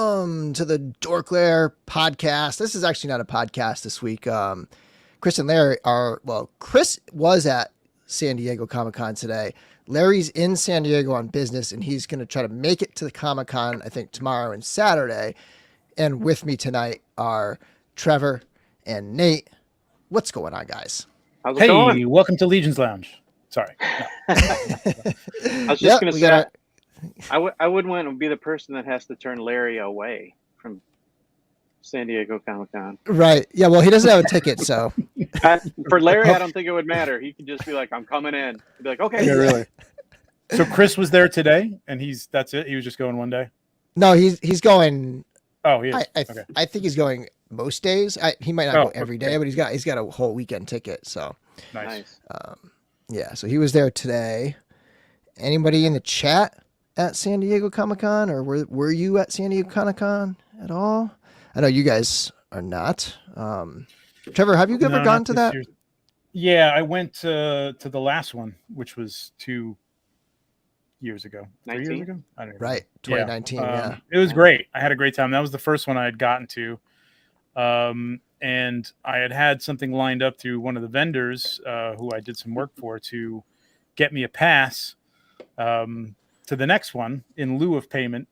Welcome to the DorkLair podcast. This is actually not a podcast this week. Chris and Larry Chris was at San Diego Comic-Con today. Larry's in San Diego on business, and he's going to try to make it to the Comic-Con, I think, tomorrow and Saturday. And with me tonight are Trevor and Nate. What's going on, guys? How's it going? Welcome to Legion's Lounge. Sorry. I was just going to say, I wouldn't want to be the person that has to turn Larry away from San Diego Comic-Con. Right. Yeah, well, he doesn't have a ticket, so. For Larry, I don't think it would matter. He could just be like, I'm coming in. He'd be like, okay. Yeah, really. So Chris was there today, and that's it? He was just going one day? No, he's going. Oh, he is. Okay. I think he's going most days. He might not go every day, but he's got a whole weekend ticket, so. Nice. Yeah, so he was there today. Anybody in the chat at San Diego Comic-Con, or were you at San Diego Comic-Con at all? I know you guys are not. Trevor, have you ever gone to that? Yeah, I went to the last one, which was 2 years ago. 3 years ago? I don't know. Right, 2019, yeah. It was great. I had a great time. That was the first one I had gotten to. And I had something lined up through one of the vendors who I did some work for to get me a pass to the next one in lieu of payment.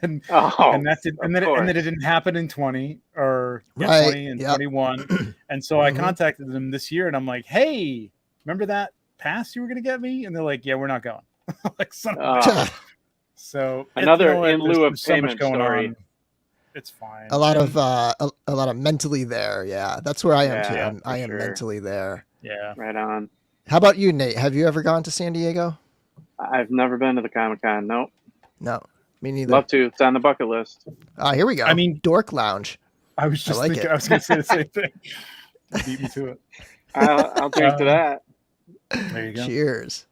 and that it didn't happen in 20 or 20 and 21. And so I contacted them this year and I'm like, hey, remember that pass you were going to get me? And they're like, yeah, we're not going. Like, so another in lieu of payment story. On. It's fine. A lot of mentally there. Yeah, that's where I am too. I am mentally there. Yeah, right on. How about you, Nate? Have you ever gone to San Diego? I've never been to the Comic-Con. Nope. No, me neither. Love to. It's on the bucket list. Here we go. I mean, Dork Lounge. I was just thinking. I was going to say the same thing. Beat me to it. I'll drink to that. There you go. Cheers.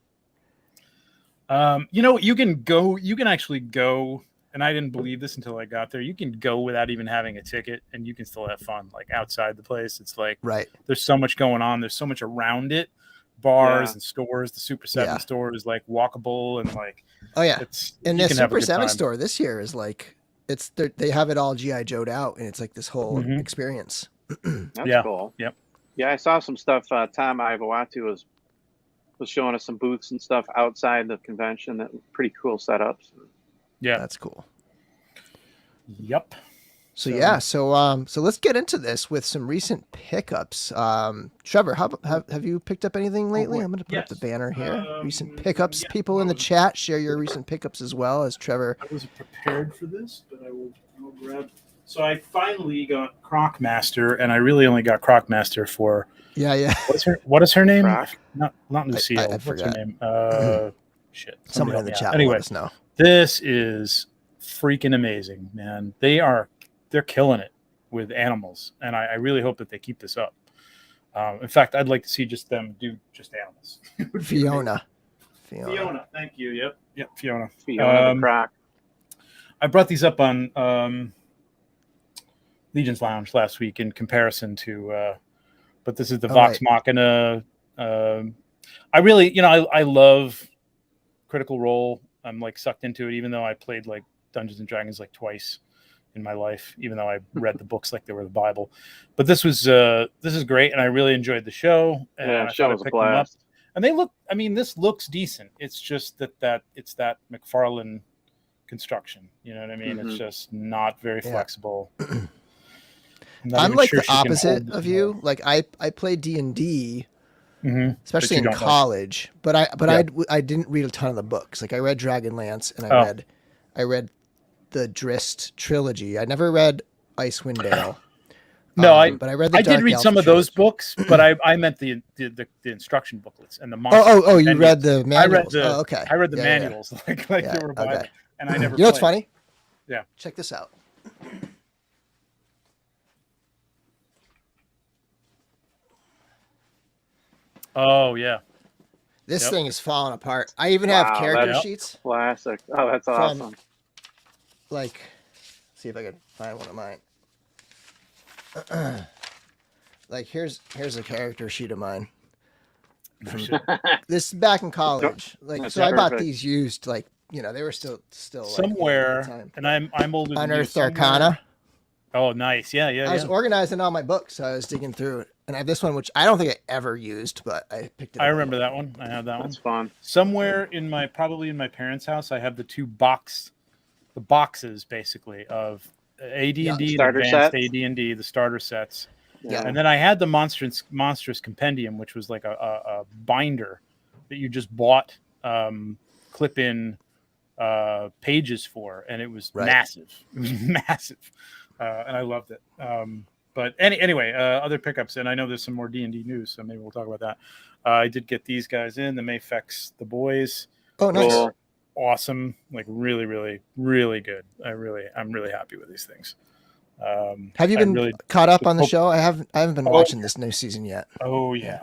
You can actually go. And I didn't believe this until I got there. You can go without even having a ticket and you can still have fun. Like outside the place, it's like, right. There's so much going on. There's so much around it. Bars and stores, the Super 7 store is like walkable and like, oh yeah. And the Super 7 store this year is like, they have it all G.I. Joe'd out and it's like this whole experience. That's cool. Yep. Yeah. I saw some stuff. Tom Iwawatu was showing us some booths and stuff outside the convention. That pretty cool setups. Yeah, that's cool. Yep. So let's get into this with some recent pickups. Trevor, have you picked up anything lately? I'm going to put up the banner here. Recent pickups. People in the chat, share your recent pickups as well as Trevor. I wasn't prepared for this, but I will grab. So I finally got Crocmaster, and I really only got Crocmaster for. Yeah. What is her name? Croc? Not Lucille. I What's forgot. her name? Shit. Someone in the chat. Anyway, let us know. This is freaking amazing, man. They're killing it with animals, and I really hope that they keep this up. In fact, I'd like to see them do just animals. Fiona, thank you. Yep, Fiona the Croc. I brought these up on Legion's Lounge last week in comparison to, but this is the Vox Machina. I really, I love Critical Role. I'm like sucked into it, even though I played like Dungeons and Dragons like twice in my life, even though I read the books like they were the Bible. But this is great, and I really enjoyed the show. And the show was a blast. And they look, this looks decent. It's just that it's that McFarlane construction. You know what I mean? It's just not very flexible. I'm like the opposite of you. Like I played D&D. Especially in college, but I didn't read a ton of the books. Like I read Dragonlance and I read the Drizzt trilogy. I never read Icewind Dale. No, but I read. I did read some of those books, but I meant the instruction booklets and the monsters. Oh, you read the manuals. Okay. I read the manuals like they were a Bible, and I never. You know what's funny? Yeah. Check this out. Oh yeah. This thing is falling apart. I even have character sheets. Classic. Oh, that's awesome. Like, see if I can find one of mine. Like here's a character sheet of mine. This is back in college. Like, so I bought these used like they were still somewhere. Like, at the time. And I'm older than Unearthed you. Arcana. Oh, nice. Yeah. I was organizing all my books, so I was digging through it, and I have this one, which I don't think I ever used, but I picked it up. I remember that one. I have that one. That's fun. Somewhere probably in my parents' house, I have the boxes basically of AD&D and Advanced AD&D, the starter sets. Yeah. And then I had the monstrous compendium, which was like a binder that you just bought clip-in pages for, and it was massive. It was massive, and I loved it. But anyway, other pickups, and I know there's some more D&D news, so maybe we'll talk about that. I did get these guys in the Mayfex, the boys. Oh, nice. Cool. Awesome, like really, really, really good. I'm really happy with these things. Have you been caught up on the show? I haven't been watching this new season yet. Oh yeah.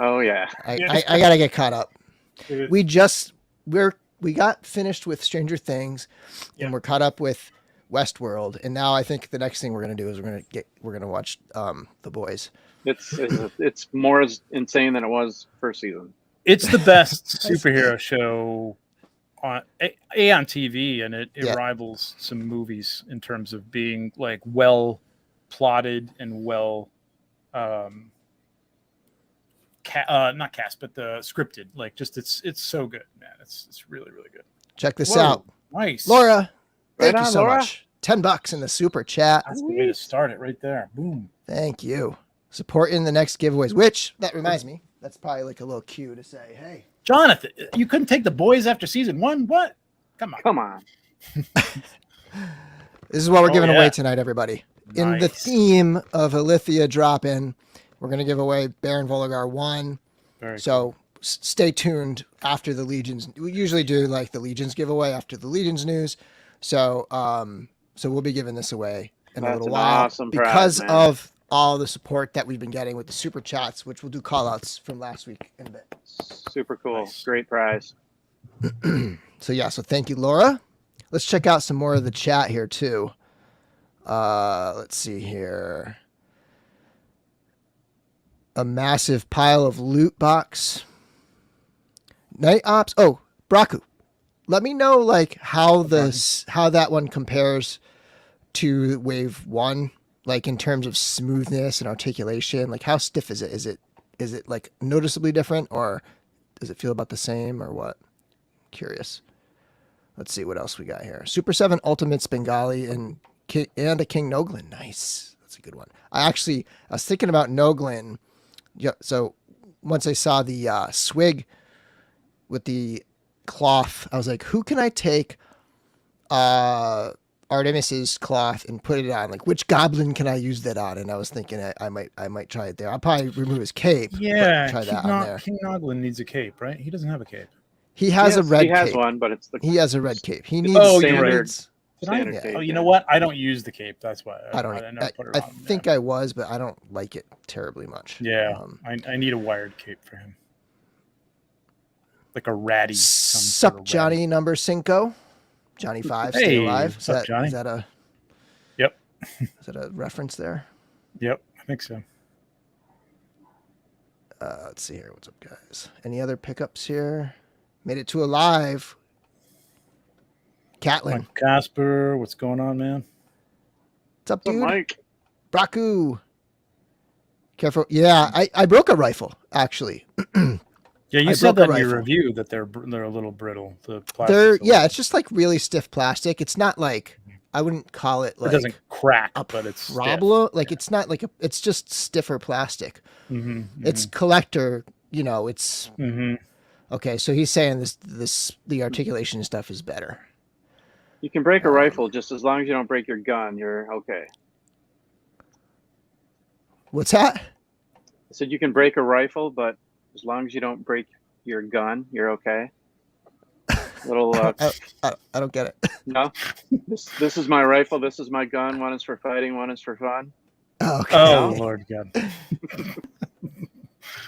I gotta get caught up. We got finished with Stranger Things, and we're caught up with Westworld, and now I think the next thing we're gonna do is we're gonna watch The Boys. It's more insane than it was first season. It's the best superhero show on TV, and it rivals some movies in terms of being like well plotted and well not cast, but the scripted. Like just it's so good, man. It's really, really good. Check this out. Nice, Laura. Thank you so much. $10 in the super chat. That's the way to start it right there. Boom. Thank you. Supporting the next giveaways, which that reminds me, that's probably like a little cue to say, hey, Jonathan, you couldn't take The Boys after season 1? What? Come on. This is what we're giving away tonight, everybody. Nice. In the theme of Alithia drop-in, we're going to give away Baron Voligar 1. So stay tuned after the Legions. We usually do like the Legions giveaway after the Legions news. So we'll be giving this away in a little while. Awesome because prize, of all the support that we've been getting with the super chats, which we'll do call outs from last week in a bit. Super cool. Nice. Great prize. So thank you, Laura. Let's check out some more of the chat here too. Let's see here. A massive pile of loot box. Night Ops. Oh, Braku. Let me know like how that one compares to Wave 1, like in terms of smoothness and articulation. Like how stiff is it? Is it like noticeably different, or does it feel about the same, or what? Curious. Let's see what else we got here. Super 7 Ultimates Bengali and a King Noglin. Nice. That's a good one. I was thinking about Noglin. Yeah. So once I saw the Swigg with the cloth, I was like, who can I take Artemis's cloth and put it on? Like, which goblin can I use that on? And I was thinking I might try it there. I'll probably remove his cape. Yeah, try that on there. King Noglin needs a cape, right? He doesn't have a cape. He has a red cape. He has one, but he has a red cape. He needs standard cape. Oh, you know what? I don't use the cape. That's why I think I was, but I don't like it terribly much. Yeah, I need a wired cape for him, like a ratty. Sup, Johnny number 5. Johnny 5, stay alive. Johnny? Is that a? Yep. Is that a reference there? Yep, I think so. Let's see here. What's up, guys? Any other pickups here? Made it to a live. Catlin. Casper, what's going on, man? What's up, dude? Mike. Braku. Careful. Yeah, I broke a rifle, actually. Yeah, you said that in your review that they're a little brittle. The plastic. It's just like really stiff plastic. It's not like, I wouldn't call it like it doesn't crack, but it's problem. Like it's not like it's just stiffer plastic. It's collector. It's okay. So he's saying the articulation stuff is better. You can break a rifle just as long as you don't break your gun. You're okay. What's that? I said you can break a rifle, but as long as you don't break your gun, you're okay. Little. I don't get it. No, this is my rifle. This is my gun. One is for fighting. One is for fun. Oh, okay. Oh Lord God.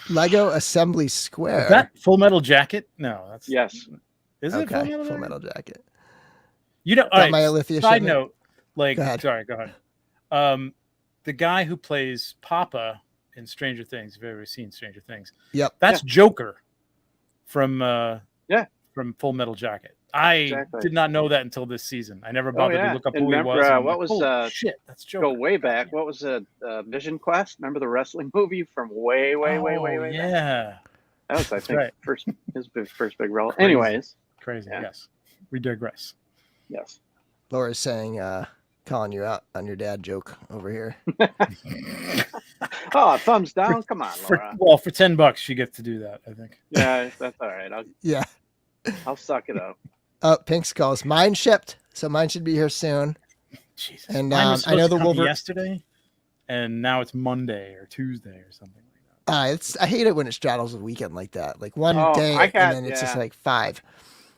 Lego Assembly Square. Is that Full Metal Jacket? No, that's yes. Is it Full Metal Jacket? You know. All right. My Alithia side note. Like, go ahead. Sorry, go ahead. The guy who plays Papa in Stranger Things. If you've ever seen Stranger Things. Yep. That's Joker from Full Metal Jacket. I did not know that until this season. I never bothered to look up who he was. What was shit? That's Joker. Go way back. What was Vision Quest? Remember the wrestling movie from way back? Yeah. That was, I think, his first big role. Crazy. Anyways. Crazy, yes. We digress. Yes. Laura's saying, calling you out on your dad joke over here. Oh, thumbs down. Come on, Laura. For $10, she gets to do that, I think. Yeah, that's all right. I'll suck it up. Oh, Pink Skulls. Mine shipped, so mine should be here soon. Jesus. And I know the Wolverine yesterday, and now it's Monday or Tuesday or something like that. I hate it when it straddles a weekend like that. Like one day, and then it's just like 5.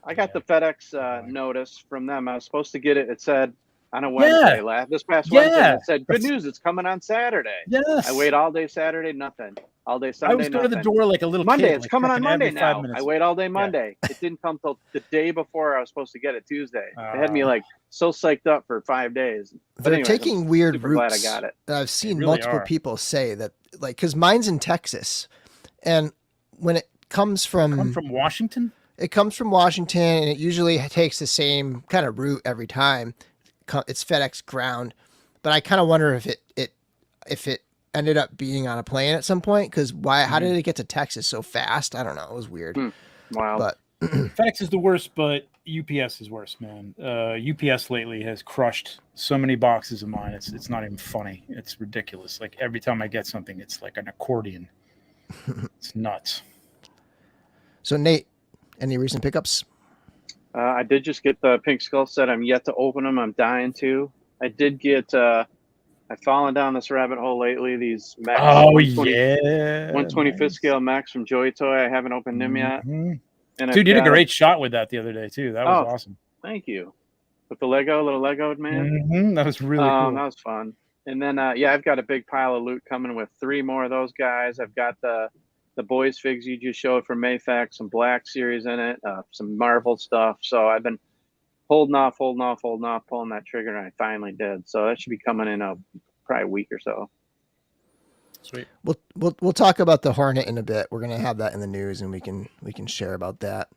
I got the FedEx notice from them. I was supposed to get it. It said on a Wednesday, this past Wednesday. It said, good news, it's coming on Saturday. Yes. I wait all day Saturday, nothing. All day Sunday, I was going to the door like a little Monday, kid. It's coming on Monday now. I wait all day Monday. Yeah. It didn't come till the day before I was supposed to get it, Tuesday. They had me like so psyched up for 5 days. They're taking weird routes. Glad I got it. I've seen multiple people say that, like, because mine's in Texas, and when it comes from Washington, it comes from Washington, and it usually takes the same kind of route every time. It's FedEx ground, but I kind of wonder if it ended up being on a plane at some point, because how did it get to Texas so fast? I don't know. It was weird. Wow. But FedEx is the worst, but UPS is worse, man. UPS lately has crushed so many boxes of mine. It's not even funny. It's ridiculous. Like every time I get something, it's like an accordion. It's nuts. So Nate, any recent pickups? I did just get the Pink Skull set. I'm yet to open them. I'm dying to. I did get. I've fallen down this rabbit hole lately. These mechs. 125th scale mechs from Joy Toy. I haven't opened them yet. And dude, you did a great shot with that the other day too. That was awesome. Thank you. With the little Lego man. That was really cool. That was fun. And then I've got a big pile of loot coming with 3 more of those guys. I've got the boys figs you just showed from Mythic, some Black Series in it, some Marvel stuff. So I've been holding off, pulling that trigger, and I finally did. So that should be coming in probably a week or so. Sweet. We'll talk about the Hornet in a bit. We're gonna have that in the news, and we can share about that.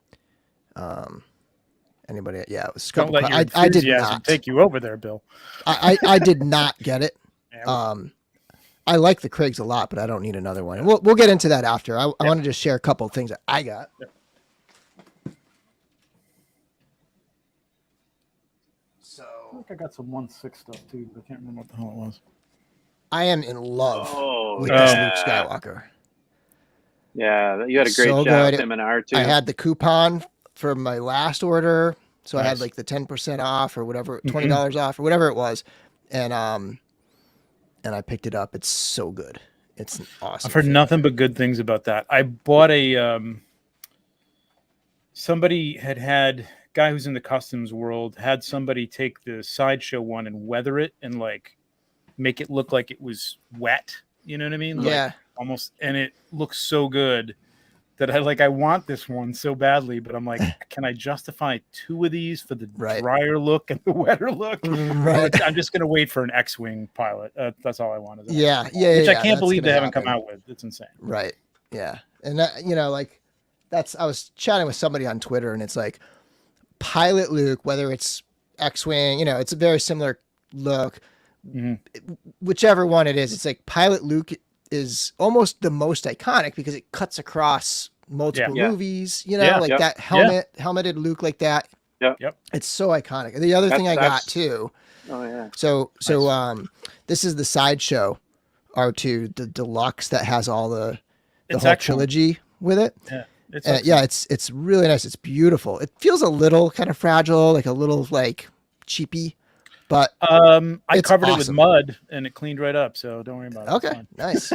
Anybody? Yeah, it was. I did not take you over there, Bill. I did not get it. Yeah, I like the Kriegs a lot, but I don't need another one. We'll get into that after. I wanted to share a couple of things that I got. Yeah. So I think I got some 1/6 stuff too, but I can't remember what the hell it was. I am in love with this Luke Skywalker. Yeah, you had a great job with him in R2. I had the coupon for my last order, so I had like the 10% off or whatever, $20 off or whatever it was, and I picked it up. It's so good. It's awesome. I've heard nothing but good things about that. I bought a somebody had guy who's in the customs world had somebody take the Sideshow one and weather it and like make it look like it was wet. You know what I mean? Like, yeah. Almost, and it looks so good that I want this one so badly, but I'm like, can I justify 2 of these for the drier look and the wetter look? Right. I'm just gonna wait for an X-wing pilot. That's all I want. Yeah, which I can't believe they haven't come out with. It's insane. Right. Yeah, and like I was chatting with somebody on Twitter, and it's like pilot Luke, whether it's X-wing, it's a very similar look. Whichever one it is, it's like pilot Luke is almost the most iconic because it cuts across multiple movies, that helmeted Luke like that. Yep. It's so iconic. And the other thing I got too. Oh yeah. So this is the Sideshow R2, the deluxe that has all the whole trilogy with it. Yeah. It's really nice. It's beautiful. It feels a little kind of fragile, like a little like cheapy. But I covered it with mud and it cleaned right up, so don't worry about it. Okay, nice.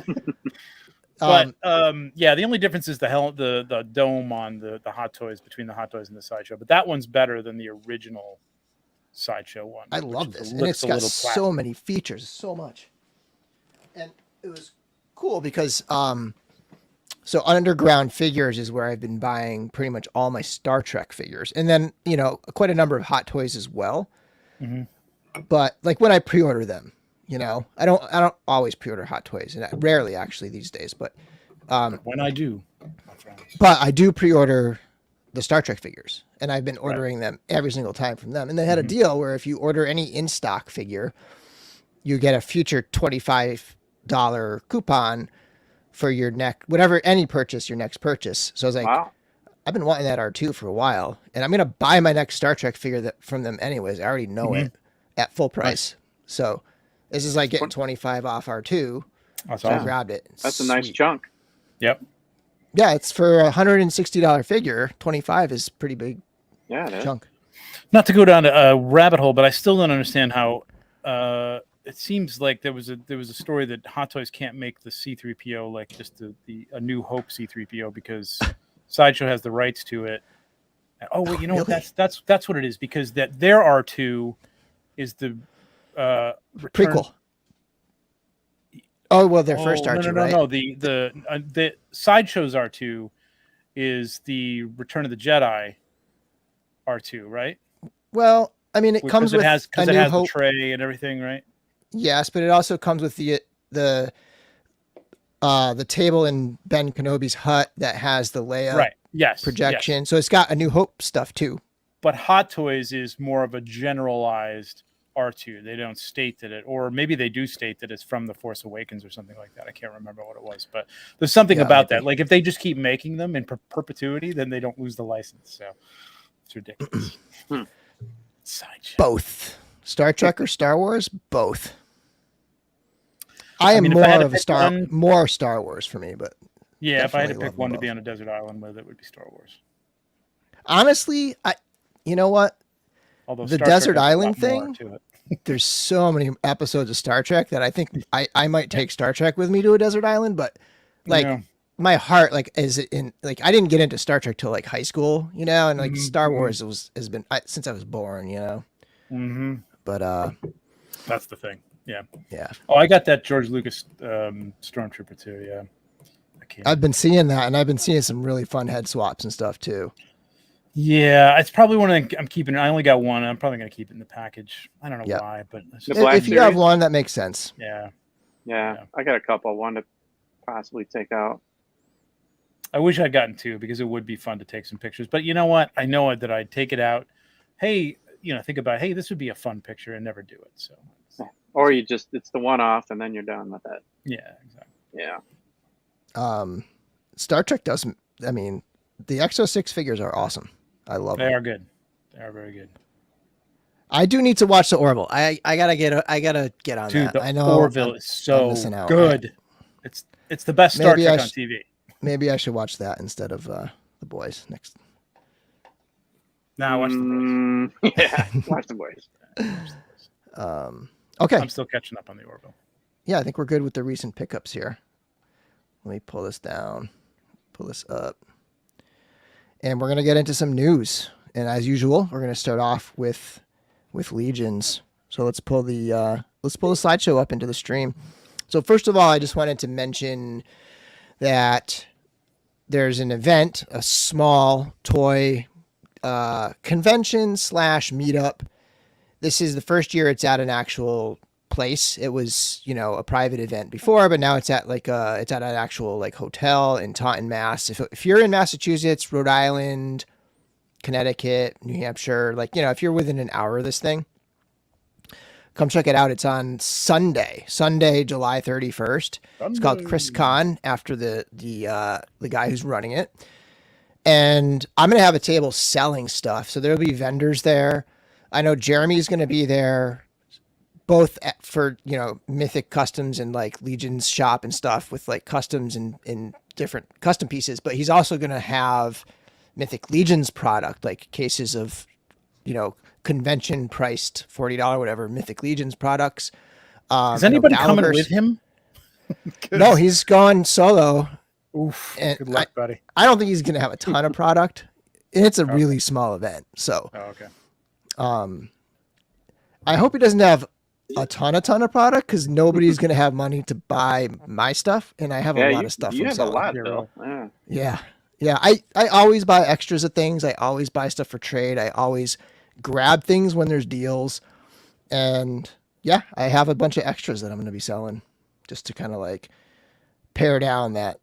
But the only difference is the dome on the Hot Toys, between the Hot Toys and the Sideshow. But that one's better than the original Sideshow one. I love this, and it's got so many features, so much. And it was cool because so Underground Figures is where I've been buying pretty much all my Star Trek figures, and then quite a number of Hot Toys as well. But like when I pre-order them, I don't always pre-order Hot Toys, and rarely actually these days. But when I do, but I do pre-order the Star Trek figures, and I've been ordering them every single time from them. And they had a deal where if you order any in-stock figure, you get a future $25 coupon for your any purchase, your next purchase. So I was like, Wow. I've been wanting that R2 for a while, and I'm going to buy my next Star Trek figure from them anyways. I already know it at full price. So this is like getting 25 off R2. That's So awesome. I grabbed it. That's a nice chunk. Yep. Yeah, it's for $160 figure. 25 is pretty big chunk. Not to go down a rabbit hole, but I still don't understand how it seems like there was a story that Hot Toys can't make the C3PO like just a New Hope C3PO because Sideshow has the rights to it. Oh wait, you know really? what? That's what it is because their R2 is the prequel. Oh well, their first R2. No. The Sideshow's R2 is the Return of the Jedi R2, right? Well, I mean, it comes with because it has the tray and everything, right? Yes, but it also comes with the table in Ben Kenobi's hut that has the Leia projection. Yes. So it's got A New Hope stuff too. But Hot Toys is more of a generalized R2. They don't state that or maybe they do state that it's from The Force Awakens or something like that. I can't remember what it was, but there's something about that. Like if they just keep making them in perpetuity, then they don't lose the license. So it's ridiculous. Sideshow. Both Star Trek or Star Wars, both. I am more Star Wars for me, but if I had to pick one to be on a desert island with, it would be Star Wars. Honestly, you know what? Although the desert island thing, there's so many episodes of Star Trek that I think I might take Star Trek with me to a desert island, but like my heart is in like I didn't get into Star Trek till like high school, and like Star Wars has been since I was born, But that's the thing. Yeah. Oh, I got that George Lucas Stormtrooper too. Yeah. I've been seeing that, and I've been seeing some really fun head swaps and stuff too. Yeah, it's probably one I'm keeping. I only got one. I'm probably going to keep it in the package. I don't know why, but if you have one, that makes sense. Yeah. I got a couple. One to possibly take out. I wish I'd gotten two because it would be fun to take some pictures. But you know what? I know that I'd take it out. Hey, think about, hey, this would be a fun picture and never do it. So. Or it's the one off and then you're done with it. Yeah, exactly. Yeah. Star Trek doesn't. I mean, the X06 figures are awesome. I love them. They are good. They are very good. I do need to watch the Orville. I gotta get on that. The I know Orville is so good. It's the best Star Trek on TV. Maybe I should watch that instead of the boys next. Watch the boys. Yeah, watch the boys. Okay. I'm still catching up on the Orville. Yeah, I think we're good with the recent pickups here. Let me pull this down, pull this up. And we're going to get into some news. And as usual, we're going to start off with Legions. So let's pull the Sideshow up into the stream. So first of all, I just wanted to mention that there's an event, a small toy convention / meetup. This is the first year it's at an actual place. It was, a private event before, but now it's at it's at an actual hotel in Taunton, Mass. If you're in Massachusetts, Rhode Island, Connecticut, New Hampshire, if you're within an hour of this thing, come check it out. It's on Sunday, July 31st. It's called Chris Con after the guy who's running it. And I'm going to have a table selling stuff. So there'll be vendors there. I know Jeremy's going to be there both for, Mythic customs and Legion's shop and stuff with customs and different custom pieces. But he's also going to have Mythic Legion's product, cases of, convention priced $40, whatever, Mythic Legion's products. Is anybody coming with him? No, he's gone solo. Oof. Good luck, buddy. I don't think he's going to have a ton of product. It's a really small event. So, okay. I hope he doesn't have a ton of product because nobody's going to have money to buy my stuff. And I have a lot of stuff. You have a lot, Bill. Yeah. I always buy extras of things. I always buy stuff for trade. I always grab things when there's deals. And yeah, I have a bunch of extras that I'm going to be selling just to kind of pare down that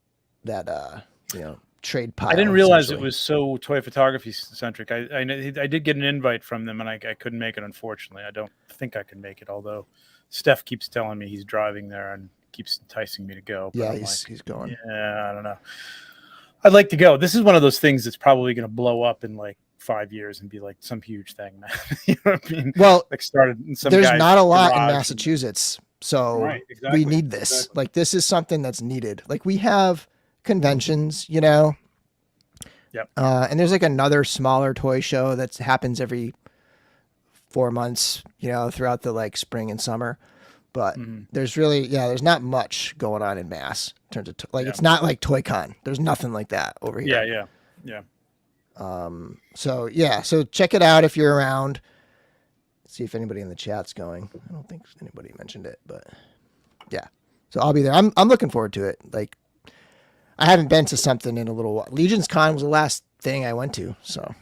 trade pile. I didn't realize it was so toy photography centric. I did get an invite from them, and I couldn't make it, unfortunately. I don't think I can make it, although Steph keeps telling me he's driving there and keeps enticing me to go. Yeah, he's going. Yeah, I don't know. I'd like to go. This is one of those things that's probably going to blow up in like 5 years and be like some huge thing, man. You know what I mean? Well, like started in some there's guy's not a lot in garage Massachusetts, so Right, exactly, we need this. exactly. Like, this is something that's needed. Like, we have conventions, you know. Yep. And there's like another smaller toy show that happens every 4 months, you know, throughout the like spring and summer. But there's not much going on in Mass in terms of it's not like ToyCon. There's nothing like that over here. Yeah. So check it out if you're around. Let's see if anybody in the chat's going. I don't think anybody mentioned it, but yeah. So I'll be there. I'm looking forward to it. Like, I haven't been to something in a little while. Legion's Con was the last thing I went to, so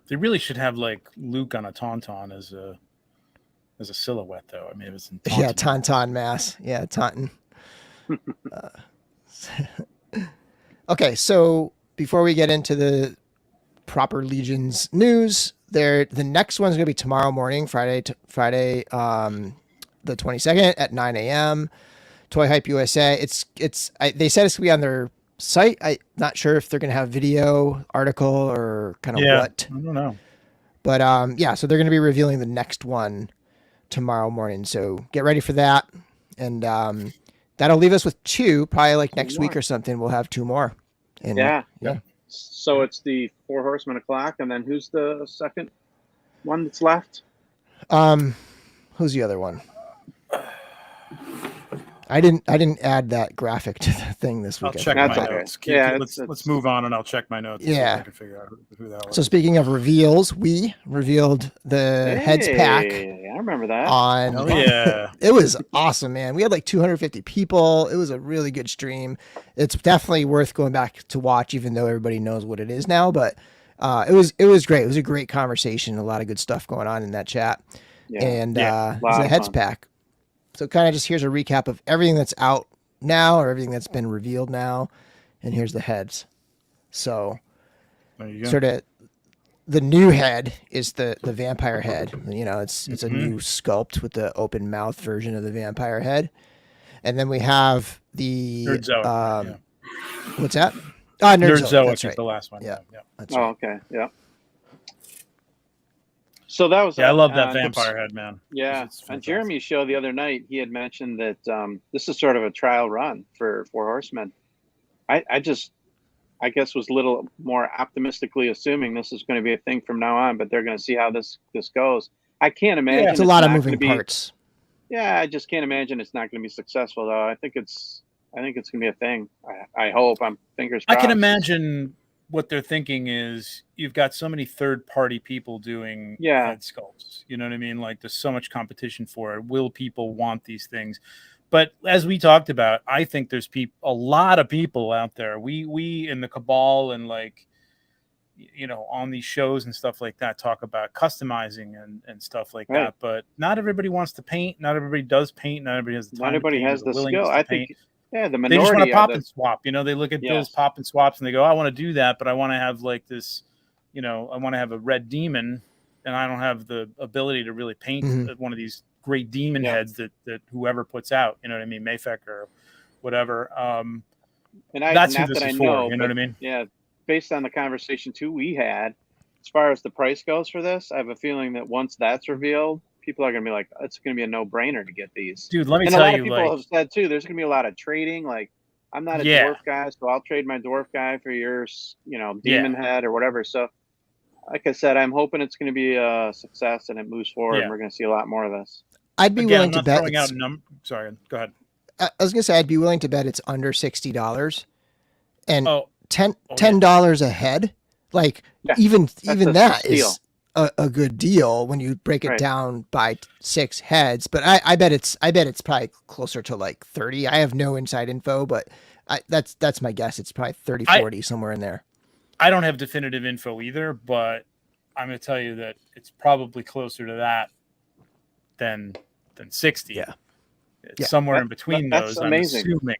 They really should have like Luke on a tauntaun as a silhouette, though. I mean, it was in Tauntaun Mass. Yeah, Taunton. Okay, so before we get into the proper Legion's news, the next one's gonna be tomorrow morning, Friday, the 22nd at 9 a.m. Toy Hype USA. They said it's gonna be on their site. I'm not sure if they're gonna have video, article, or kind of what. I don't know. But so they're gonna be revealing the next one tomorrow morning. So get ready for that, and that'll leave us with 2. Probably like next week or something, we'll have 2 more. And, yeah. So it's the 4 Horsemen o'clock, and then who's the second one that's left? Who's the other one? I didn't add that graphic to the thing this week. I'll check my notes. Yeah, let's move on, and I'll check my notes. Yeah, so I can figure out who that was. So speaking of reveals, we revealed the heads pack. I remember that. It was awesome, man. We had like 250 people. It was a really good stream. It's definitely worth going back to watch, even though everybody knows what it is now. But it was great. It was a great conversation. A lot of good stuff going on in that chat. Yeah. And it was a heads pack. So kind of just here's a recap of everything that's out now, or everything that's been revealed now, and here's the heads. So sort of the new head is the vampire head. You know, it's a new sculpt with the open mouth version of the vampire head. And then we have the Nerdzoic. What's that? Nerdzoic. That's right. The last one. Yeah. That's right. Okay. Yeah. So that was I love that vampire head, man. Yeah, on Jeremy's show the other night, he had mentioned that this is sort of a trial run for 4 Horsemen. I guess was a little more optimistically assuming this is going to be a thing from now on, but they're going to see how this goes. I can't imagine. Yeah, it's a lot of moving parts. Yeah, I just can't imagine it's not going to be successful, though. I think it's going to be a thing. I hope. I'm fingers crossed. I can imagine what they're thinking is you've got so many third-party people doing head sculpts. You know what I mean? Like, there's so much competition for it. Will people want these things? But as we talked about, I think there's a lot of people out there. We in the Cabal and like, you know, on these shows and stuff like that, talk about customizing and stuff like that. But not everybody wants to paint. Not everybody does paint. Not everybody has the time. Not everybody has the skill. I think. Yeah, the minority. They just want to pop and swap. You know, they look at those pop and swaps and they go, I want to do that, but I want to have like this, you know, I want to have a red demon, and I don't have the ability to really paint one of these great demon heads that whoever puts out. You know what I mean, Mythic or whatever. That's who this is for. You know what I mean? Yeah, based on the conversation too we had, as far as the price goes for this, I have a feeling that once that's revealed, people are going to be like, it's going to be a no-brainer to get these. Dude, let me tell you. And a lot of people have said, too, there's going to be a lot of trading. Like, I'm not a dwarf guy, so I'll trade my dwarf guy for your, you know, demon head or whatever. So, like I said, I'm hoping it's going to be a success and it moves forward and we're going to see a lot more of this. I'd be willing to bet. Sorry, go ahead. I was going to say, I'd be willing to bet it's under $60 and $10 a head. Like, even that is a good deal when you break it down by 6 heads, but I bet it's probably closer to like 30. I have no inside info, but that's my guess. It's probably 30, 40 somewhere in there. I don't have definitive info either, but I'm going to tell you that it's probably closer to that than 60. Yeah. It's somewhere in between those, I'm assuming,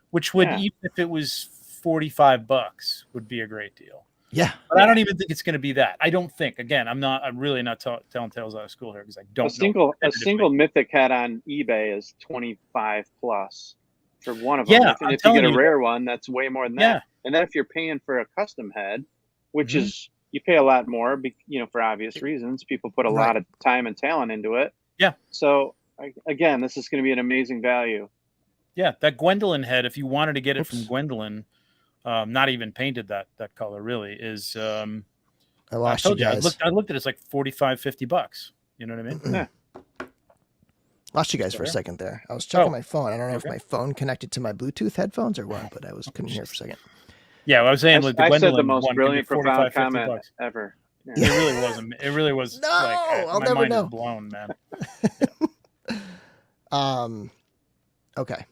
which would, even if it was $45 would be a great deal. Yeah. But I don't even think it's going to be that. I don't think. Again, I'm really not telling tales out of school here because I don't know. A single Mythic head on eBay is 25 plus for one of them. Yeah, and if you get a rare one, that's way more than that. Yeah. And then if you're paying for a custom head, which is you pay a lot more, for obvious reasons. People put a lot of time and talent into it. Yeah. So again, this is going to be an amazing value. Yeah, that Gwendolyn head, if you wanted to get it from Gwendolyn, not even painted that color really, is I told you guys. I looked at it, it's like $45-$50. You know what I mean? Yeah. Lost you guys for a second there. I was checking my phone. I don't know if my phone connected to my Bluetooth headphones or what, but I couldn't hear for a second. Yeah, I was saying like the Gwendolyn said the most one brilliant, profound $45-$50 comment ever. Yeah. It really wasn't. It really was. No, like, I'll my never mind know. is blown, man. Okay.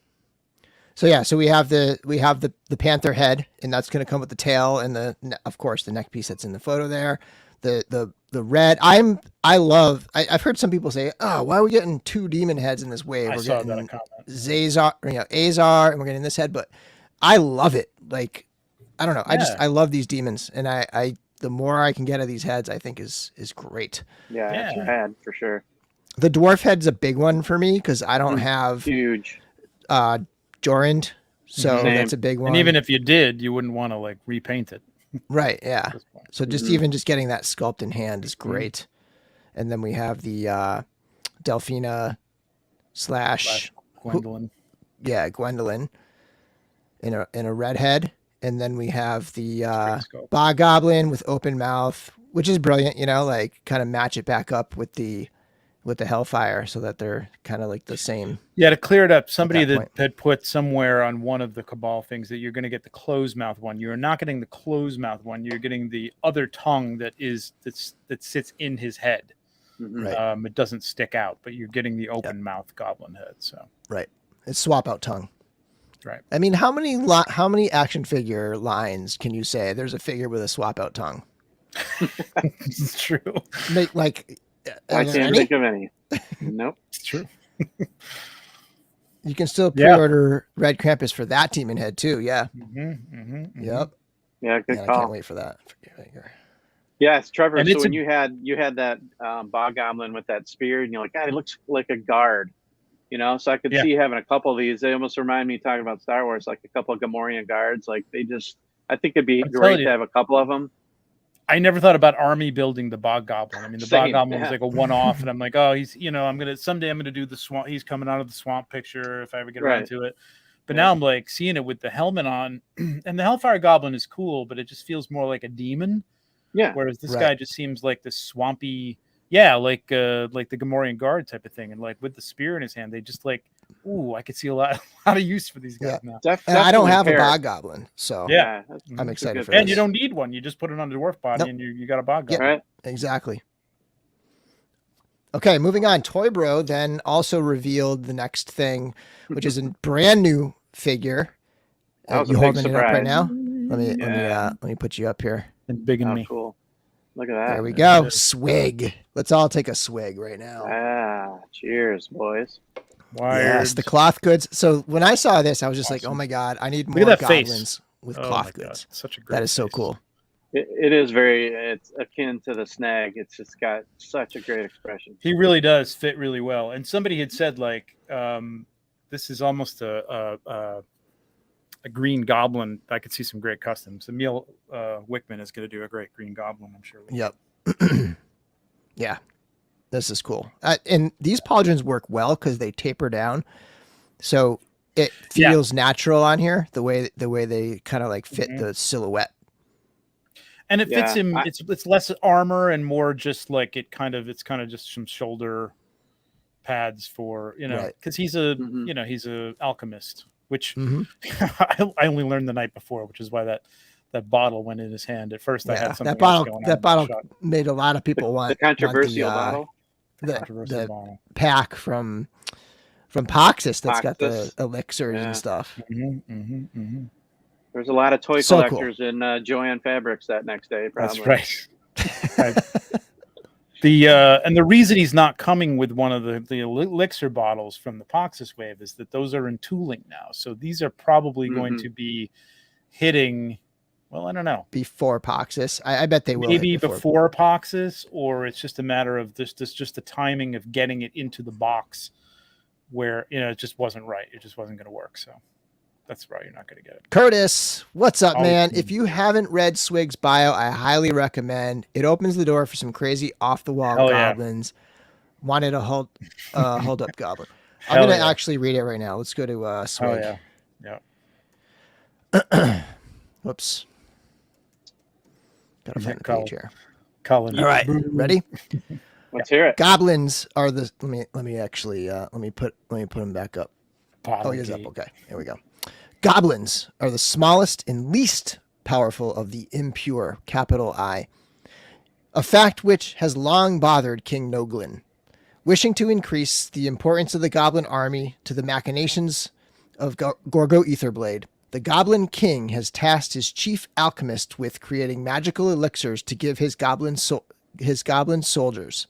So we have the panther head, and that's going to come with the tail and of course the neck piece that's in the photo there. The red. I've heard some people say, oh, why are we getting 2 demon heads in this wave? We're getting Azar, Azar, and we're getting this head, but I love it. Like, I don't know. Yeah. I love these demons, and I the more I can get of these heads, I think is great. Yeah, it's rad for sure. The dwarf head's a big one for me because I don't have huge Jorund, so that's a big one. And even if you did, you wouldn't want to like repaint it. Right, yeah. So even getting that sculpt in hand is great. And then we have the Delphina / Gwendolyn. Gwendolyn in a red head. And then we have the Bog Goblin with open mouth, which is brilliant, like kind of match it back up with the Hellfire so that they're kind of like the same. Yeah, to clear it up, somebody that had put somewhere on one of the Cabal things that you're going to get the closed mouth one. You're not getting the closed mouth one. You're getting the other tongue that sits in his head. Right. It doesn't stick out, but you're getting the open mouth goblin head. So right, it's swap out tongue. Right. I mean, how many action figure lines can you say there's a figure with a swap out tongue? It's true. I can't think of any. Nope. It's true. You can still pre-order Red Krampus for that demon head too. Yeah. Yep. Yeah, good call. I can't wait for that. Yes, Trevor. And so when you had that Bog Goblin with that spear, and you're like, God, he looks like a guard. So I could see having a couple of these. They almost remind me talking about Star Wars, like a couple of Gamorrean guards. Like I think it'd be great to have a couple of them. I never thought about army building the Bog Goblin. I mean, the Bog Goblin was like a one-off, and I'm like, oh, he's, someday I'm gonna do the swamp. He's coming out of the swamp picture if I ever get around to it. But now I'm like seeing it with the helmet on, and the Hellfire Goblin is cool, but it just feels more like a demon. Yeah. Whereas this guy just seems like this swampy. Yeah, like the Gamorrean guard type of thing, and like with the spear in his hand, they just like, I could see a lot of use for these guys now. And I don't have a Bog Goblin, so I'm excited for this. And you don't need one; you just put it on the dwarf body, and you got a Bog Goblin. Right? Exactly. Okay, moving on. Toy Bro then also revealed the next thing, which is a brand new figure. You holding it up right now? Let me put you up here. And big in me. Cool. Look at that. There we go. Swig. Let's all take a swig right now. Cheers, boys. Wired. Yes, the cloth goods. So when I saw this, I was just like, oh my God, I need more goblins with cloth goods. Such a great that is so cool. It is it's akin to the snag. It's just got such a great expression. He really does fit really well. And somebody had said like, this is almost a Green Goblin. I could see some great customs. Emil Wickman is going to do a great Green Goblin, I'm sure. Yep. Yeah, this is cool. And these pauldrons work well because they taper down, so it feels natural on here. The way they kind of like fit the silhouette, and it fits him. It's less armor and more just like it's kind of just some shoulder pads for because he's he's a alchemist. Which I only learned the night before, which is why that bottle went in his hand. At first, I had something that bottle made a lot of people want the controversial bottle. The pack from Poxus that's got the elixirs and stuff. There's a lot of toy collectors in Joanne Fabrics that next day. Probably. That's right. And the reason he's not coming with one of the elixir bottles from the Poxus wave is that those are in tooling now. So these are probably going to be hitting. Well, I don't know. Before Poxis, I bet they will. Maybe before Poxis, or it's just a matter of just the timing of getting it into the box, where it just wasn't right. It just wasn't going to work. So that's why you're not going to get it. Curtis, what's up, man? If you haven't read Swigg's bio, I highly recommend. It opens the door for some crazy off-the-wall goblins. Wanted to hold up goblin. I'm going to actually read it right now. Let's go to Swigg. Oh, yeah. Whoops. Gotta find the page here. Colin. All right, ready? Let's hear it. Goblins are the. Let me put them back up. Oh, he's up. Okay, here we go. Goblins are the smallest and least powerful of the impure, capital I. A fact which has long bothered King Noglin. Wishing to increase the importance of the goblin army to the machinations of Gorgo Etherblade, the Goblin King has tasked his chief alchemist with creating magical elixirs to give his goblin soldiers.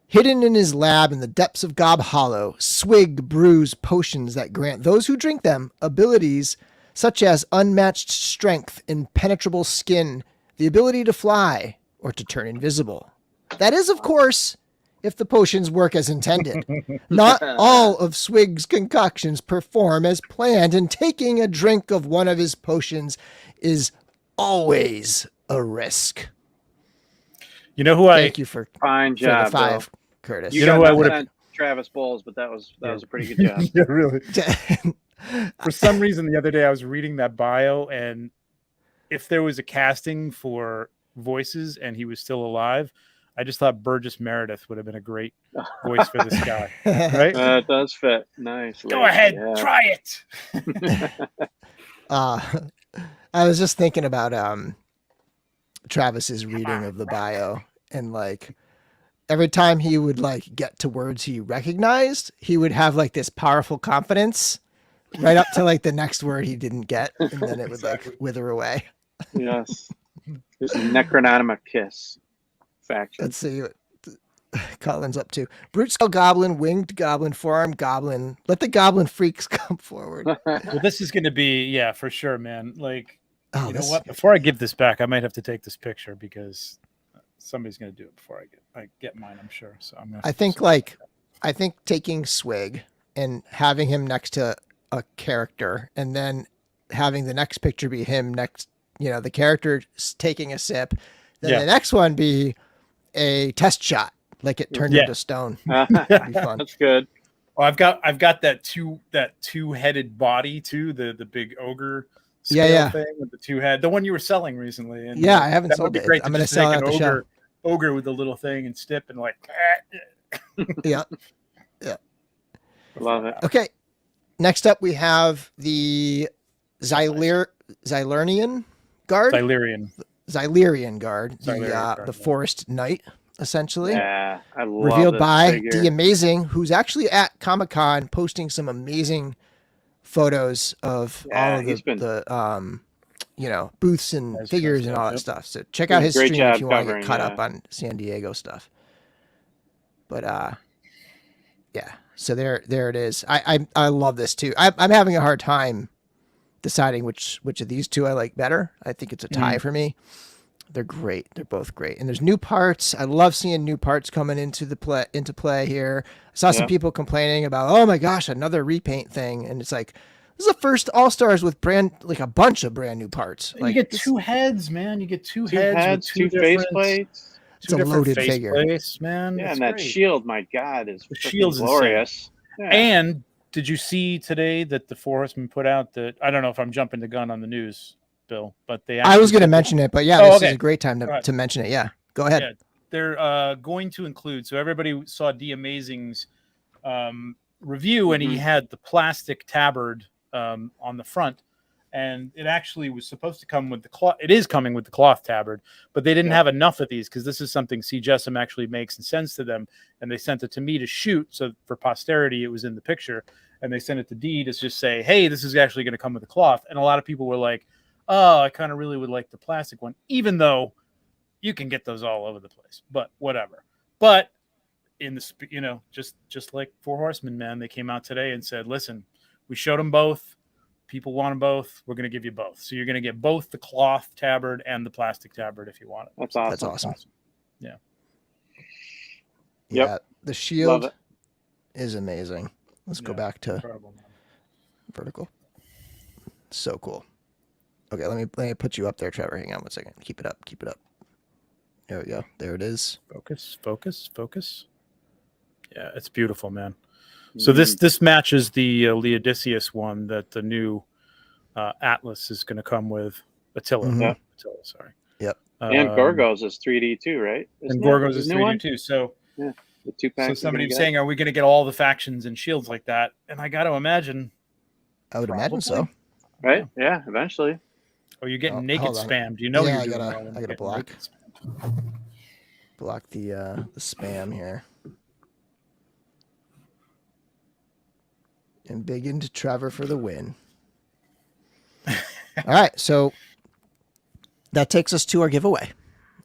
Hidden in his lab in the depths of Gob Hollow, Swigg brews potions that grant those who drink them abilities such as unmatched strength, impenetrable skin, the ability to fly, or to turn invisible. That is, of course, if the potions work as intended. Not all of Swigg's concoctions perform as planned, and taking a drink of one of his potions is always a risk. You know who Thank you for fine job, the 5, Bill. Curtis. You know who I would have Travis Bowles, but that was a pretty good job. Yeah, really. For some reason, the other day I was reading that bio, and if there was a casting for voices and he was still alive, I just thought Burgess Meredith would have been a great voice for this guy. Right? It does fit. Nice. Go ahead, try it. I was just thinking about Travis's reading of the bio, and like every time he would like get to words he recognized, he would have like this powerful confidence right up to like the next word he didn't get, and then it would like wither away. Yes. There's a Necronomicus faction. Let's see what Colin's up to. Brute Skull Goblin, Winged Goblin, Forearm Goblin. Let the Goblin freaks come forward. Well, this is going to be, for sure, man. Like, you know what? Before I give this back, I might have to take this picture because somebody's going to do it before I get mine, I'm sure. So I'm gonna. I think taking Swigg and having him next to a character, and then having the next picture be him next, the character taking a sip, then the next one be a test shot, like it turned into stone. That'd be fun. That's good. Oh, I've got that two-headed body too, the big ogre scale thing with the two head, the one you were selling recently. And I haven't sold it. I'm going to sell it at the show. Ogre with the little thing and stip and like. Yeah. Love it. Okay. Next up, we have the Xylernian guard. Xylernian guard, the forest knight, essentially. Yeah, I love revealed by figure. The Amazing, who's actually at Comic-Con posting some amazing photos of all of the booths and figures and all that stuff. So check out his stream if you want to get caught up on San Diego stuff. But so there it is. I love this too. I'm having a hard time deciding which of these two I like better. I think it's a tie for me. They're great. They're both great. And there's new parts. I love seeing new parts coming into play here. I saw some people complaining about, oh my gosh, another repaint thing. And it's like, this is the first All-Stars with a bunch of brand new parts. You get two heads, man. You get two heads with two face plates. It's a loaded figure. Man. Yeah, and that shield, my God, is shield's glorious. Yeah. And did you see today that the Four Horsemen put out that, I don't know if I'm jumping the gun on the news, Bill, but I was going to mention it, but this is a great time to mention it. Yeah, go ahead. Yeah, they're going to include, so everybody saw D Amazing's review, and he had the plastic tabard on the front, and it actually was supposed to come with the cloth. It is coming with the cloth tabard, but they didn't have enough of these because this is something C. Jessam actually makes and sends to them, and they sent it to me to shoot. So for posterity, it was in the picture, and they sent it to D to just say, hey, this is actually going to come with the cloth. And a lot of people were like, oh, I kind of really would like the plastic one, even though you can get those all over the place, but whatever. But in the, just like Four Horsemen, man, they came out today and said, listen, we showed them both. people want them both, we're going to give you both. So you're going to get both the cloth tabard and the plastic tabard if you want it. That's awesome. That's awesome. Yeah. Yeah. The shield is amazing. Let's go back to vertical. So cool. Okay, let me put you up there, Trevor. Hang on 1 second. Keep it up. There we go. There it is. Focus. Yeah, it's beautiful, man. So this matches the Leodicius one that the new Atlas is going to come with. Attila. Mhm. Yep. Attila, sorry. Yep. And Gorgos is 3D too, right? And Gorgos is 3D too. So the 2-pack. So somebody was saying, are we going to get all the factions and shields like that? And I got to imagine. I would imagine so. Right? Yeah, eventually. Oh, you're getting naked spammed. You know yeah, you're doing I gotta block the spam here. And big into Trevor for the win. All right, so that takes us to our giveaway.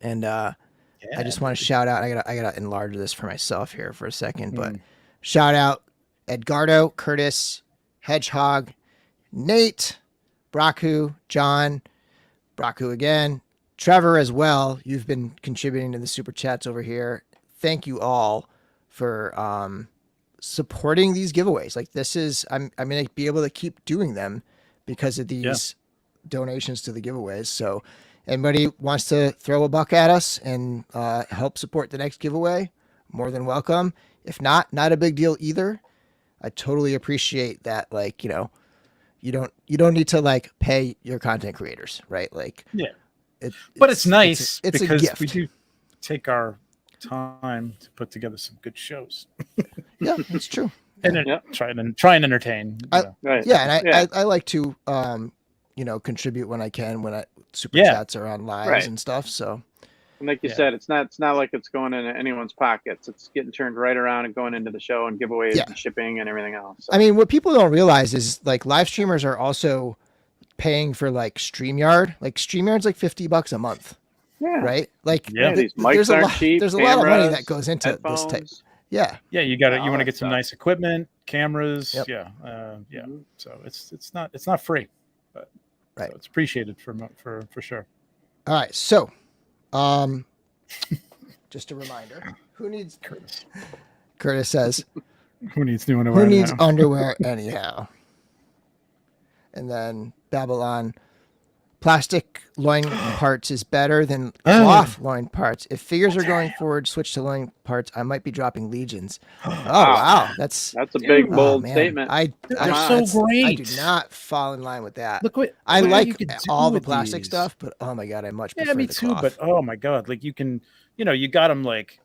And I just want to shout out, I gotta enlarge this for myself here for a second, but shout out Edgardo, Curtis, Hedgehog, Nate, Braku, John, Braku again, Trevor as well. You've been contributing to the super chats over here. Thank you all for supporting these giveaways. Like this is, I'm going to be able to keep doing them because of these donations to the giveaways. So anybody wants to throw a buck at us and help support the next giveaway, more than welcome. If not a big deal either. I totally appreciate that. Like, you know, you don't need to like pay your content creators, right? Like, but it's nice it's because a gift. we do take our time to put together some good shows. Yeah, that's true. And try and entertain. Right. Yeah, and I like to contribute when I can, when super chats are on lives and stuff. So, and like you said, it's not like it's going into anyone's pockets. It's getting turned right around and going into the show and giveaways and shipping and everything else. So. I mean, what people don't realize is like live streamers are also paying for like StreamYard. Like StreamYard's like $50 a month. Yeah. Right. Like these mics aren't cheap. There's a lot of money that goes into headphones. this type. Yeah. Yeah. You want to get some nice equipment, cameras. Yep. Yeah. So it's not free, but so it's appreciated for sure. All right. So, just a reminder, who needs Curtis says, who needs new underwear? Who needs underwear anyhow? And then Babylon, plastic loin parts is better than cloth loin parts. If figures are going forward, switch to loin parts. I might be dropping legions. Oh wow, that's a big bold statement. They're so great. I do not fall in line with that. Look what I like you can all do the plastic these. stuff, but oh my god, I much prefer me the too. cloth. But oh my god, like you can, you got them like.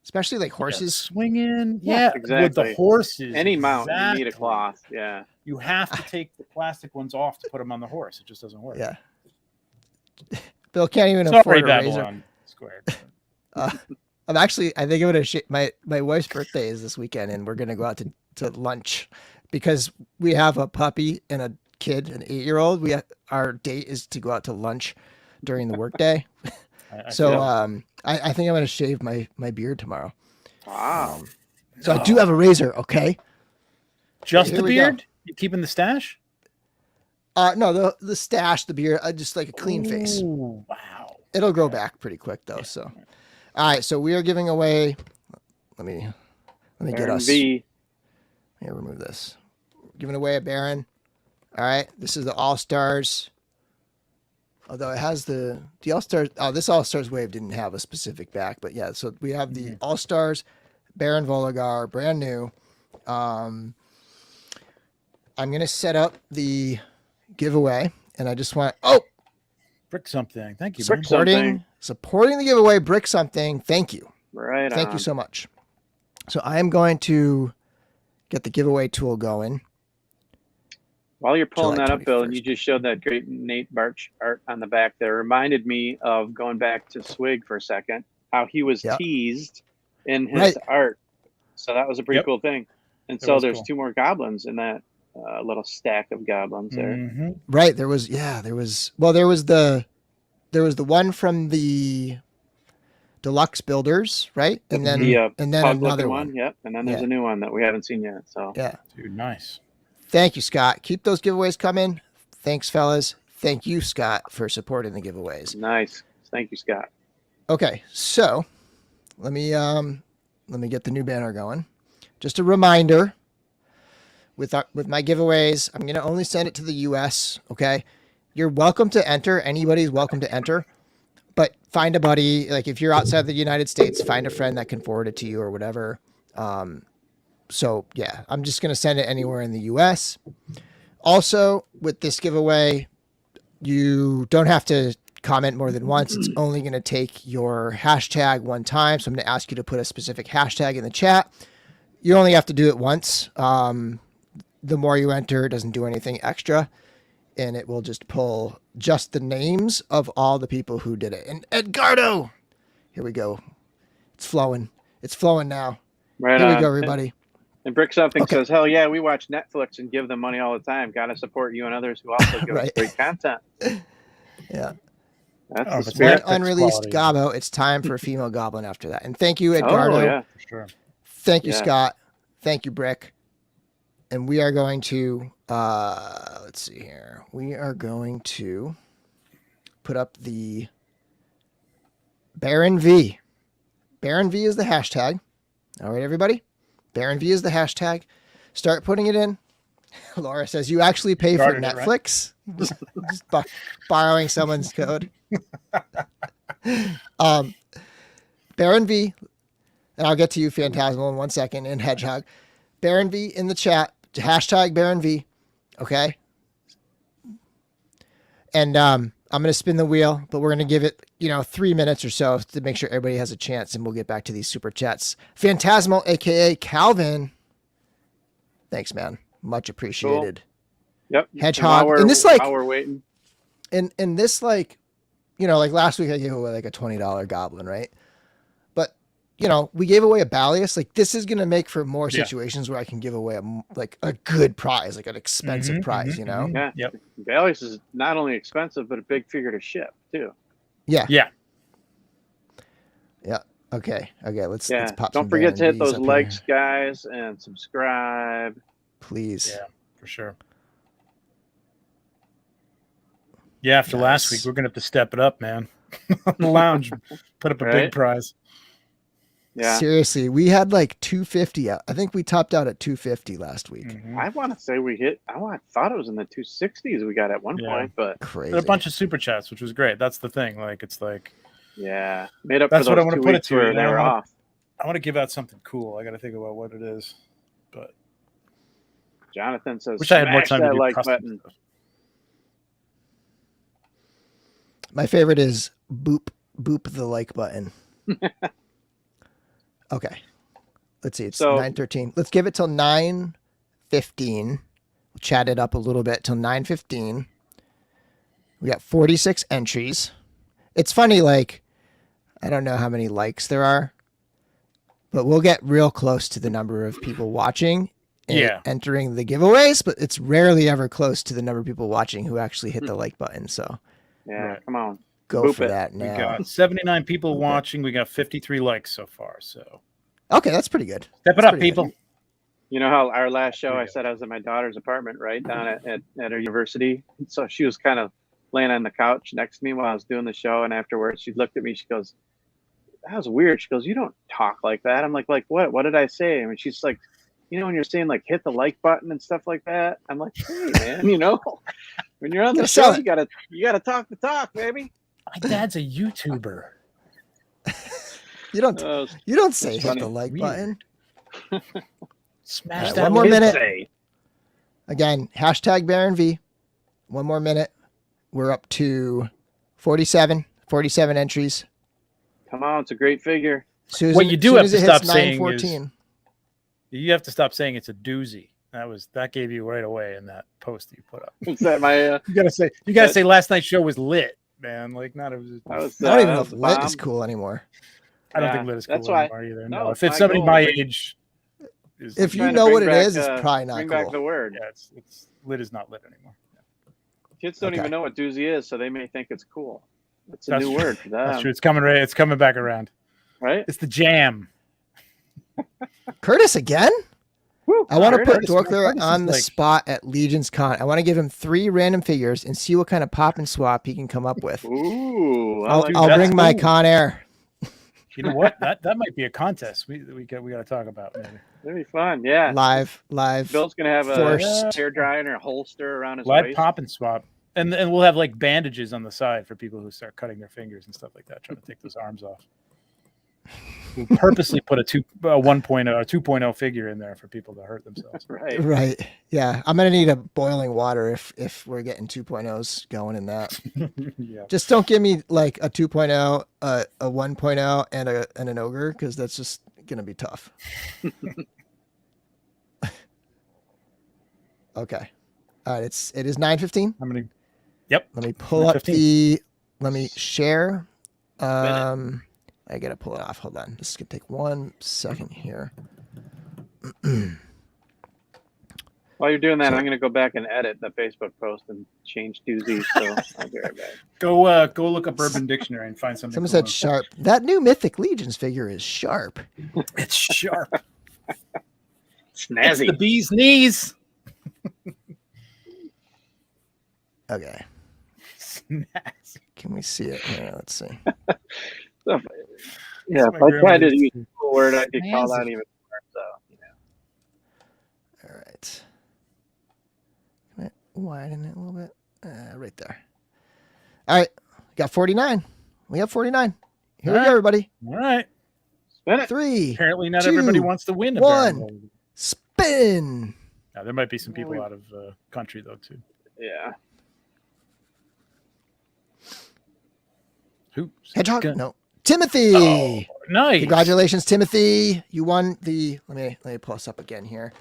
Especially like horses swinging. Exactly. With the horses. Any mount, you need a cloth. Yeah. You have to take the plastic ones off to put them on the horse. It just doesn't work. Yeah. Bill can't even afford a razor. Squared. I'm actually, I think I'm going to my wife's birthday is this weekend and we're going to go out to lunch because we have a puppy and a kid, an 8-year-old. Our date is to go out to lunch during the workday. I think I'm going to shave my beard tomorrow. Wow. So I do have a razor. Okay. Just the beard? You keeping the stash? No, the stash, the beard, just like a clean face. Wow. It'll grow back pretty quick though. So, all right. So we are giving away, let me get us. Let me remove this. Giving away a Baron. All right. This is the All-Stars. Although it has the All-Stars. Oh, this All-Stars wave didn't have a specific back, but yeah. So we have the All-Stars, Baron Voligar, brand new. I'm going to set up the giveaway and I just want, brick something. Thank you. Supporting the giveaway. Brick something. Thank you. Right. Thank you so much. So I am going to get the giveaway tool going. While you're pulling July that up, Bill, 21st. and you just showed that great Nate Barch art on the back there, reminded me of going back to Swigg for a second, how he was teased in his art. So that was a pretty cool thing. And so there's 2 more goblins in that little stack of goblins there. Mm-hmm. Right. There was the one from the deluxe builders, right? And then another one. Yep. And then there's a new one that we haven't seen yet. So yeah. Dude, nice. Thank you, Scott. Keep those giveaways coming. Thanks, fellas. Thank you, Scott, for supporting the giveaways. Nice. Thank you, Scott. Okay, so let me get the new banner going. Just a reminder, with my giveaways, I'm going to only send it to the US, okay? You're welcome to enter. Anybody's welcome to enter. But find a buddy. Like if you're outside the United States, find a friend that can forward it to you or whatever. So yeah, I'm just going to send it anywhere in the US. Also, with this giveaway, you don't have to comment more than once. It's only going to take your hashtag one time. So I'm going to ask you to put a specific hashtag in the chat. You only have to do it once. The more you enter, it doesn't do anything extra. And it will just pull just the names of all the people who did it. And Edgardo, here we go. It's flowing. It's flowing now. Right here on. We go, everybody. And Brick Something says, hell yeah, we watch Netflix and give them money all the time. Got to support you and others who also give us great content. Yeah. That's the spirit. One unreleased Gobbo. It's time for a female goblin after that. And thank you, Edgardo. Oh, yeah, for sure. Thank you, Scott. Thank you, Brick. And we are going to, let's see here. We are going to put up the Baron V. Baron V is the hashtag. All right, everybody. Baron V is the hashtag. Start putting it in. Laura says, you actually pay for Netflix? Right? just borrowing someone's code. Baron V, and I'll get to you, Phantasmal, in 1 second, and Hedgehog. Baron V in the chat. Hashtag Baron V. Okay. And I'm going to spin the wheel, but we're going to give it, 3 minutes or so to make sure everybody has a chance, and we'll get back to these super chats. Phantasmal, a.k.a. Calvin. Thanks, man. Much appreciated. Cool. Yep. Hedgehog. And this, while we're waiting. And this, like last week I gave away like a $20 goblin, right? But, we gave away a Balius. Like, this is going to make for more situations where I can give away a good prize, like an expensive prize, Yeah. Yep. Balius is not only expensive, but a big figure to ship, too. Yeah. Yeah. Yeah. Okay. Let's pop. Don't forget to hit those likes, guys, and subscribe. Please. Yeah, for sure. Yeah, after last week, we're going to have to step it up, man. The lounge, put up a big prize. Yeah. Seriously, we had like 250. I think we topped out at 250 last week. Mm-hmm. I want to say we hit. I thought it was in the 260s we got at one point, but crazy. There were a bunch of super chats, which was great. That's the thing. Like, it's like, made up. That's for those what I want to put it to. Where they were off. I want to give out something cool. I got to think about what it is, but Jonathan says, wish I had more time to do like custom button. stuff. My favorite is boop the like button. Okay. Let's see. It's 9:13. Let's give it till 9:15. We'll chat it up a little bit till 9:15. We got 46 entries. It's funny, like, I don't know how many likes there are, but we'll get real close to the number of people watching and entering the giveaways, but it's rarely ever close to the number of people watching who actually hit the like button. So come on. Go for that now. We got 79 people watching. We got 53 likes so far. So okay, that's pretty good. Step it up, people. Good. You know how our last show I said I was at my daughter's apartment, right down at her university. So she was kind of laying on the couch next to me while I was doing the show, and afterwards she looked at me. She goes, "That was weird." She goes, "You don't talk like that." I'm like what? What did I say? I mean, she's like, when you're saying like hit the like button and stuff like that. I'm like, hey man, when you're on the show, you gotta talk the talk, baby. My dad's a YouTuber. You don't say hit the like button. Smash that one more minute. Again, hashtag Baron V. One more minute. We're up to 47 entries. Come on, it's a great figure. What you do have to stop saying is you have to stop saying it's a doozy. That gave you right away in that post that you put up. Is that my? You gotta say last night's show was lit, man. Like not it was. I don't even know if lit is cool anymore. I don't think lit is cool anymore either. No, if it's somebody my age, if you know what it is, it's probably not cool. Bring back the word. Yeah, it's lit is not lit anymore. Yeah. Kids don't even know what doozy is, so they may think it's cool. It's a new word for them. That's true. It's coming right. It's coming back around. Right? It's the jam. Curtis again? Woo, I want to put Curtis DorkLair is on the like- spot at Legion's Con. I want to give him 3 random figures and see what kind of pop and swap he can come up with. Ooh, I'll that's bring my cool. Con Air. You know what? That might be a contest. We got to talk about maybe. that'd be fun. Yeah. Live. Bill's gonna have Forced. a hair dryer and a holster around his Live waist. pop and swap, and we'll have like bandages on the side for people who start cutting their fingers and stuff like that, trying to take those arms off. We'll purposely put a 1.0 or 2.0 figure in there for people to hurt themselves. Right. Right. Yeah. I'm going to need a boiling water if we're getting 2.0s going in that. Yeah. Just don't give me like a 2.0, a 1.0 and an ogre, because that's just going to be tough. Okay. All right. It is 9:15. How many? Yep. Let me pull up 9:15. let me share. I got to pull it off. Hold on. This is going to take 1 second here. While you're doing that, I'm gonna go back and edit the Facebook post and change doozies. So I'll be right back. Go look up Urban Dictionary and find something. Someone cool. said sharp. That new Mythic Legions figure is sharp. It's sharp. It's the Snazzy. bee's knees. Okay. Snazzy. Can we see it? Here, let's see. Yeah, That's if my I tried to grandmother's- use a word, I'd get called Snazzy. out even more. So, you know. All right. Can I widen it a little bit? Right there. All right. Got 49. We have 49. Here we All go, right. everybody. All right. Spin it. 3. Apparently, not 2, everybody wants to win. 1. Spin. Now, there might be some people out of country though too. Yeah. Who? Hedgehog? No. Timothy. Oh, nice. Congratulations, Timothy. You won the. Let me pull this up again here.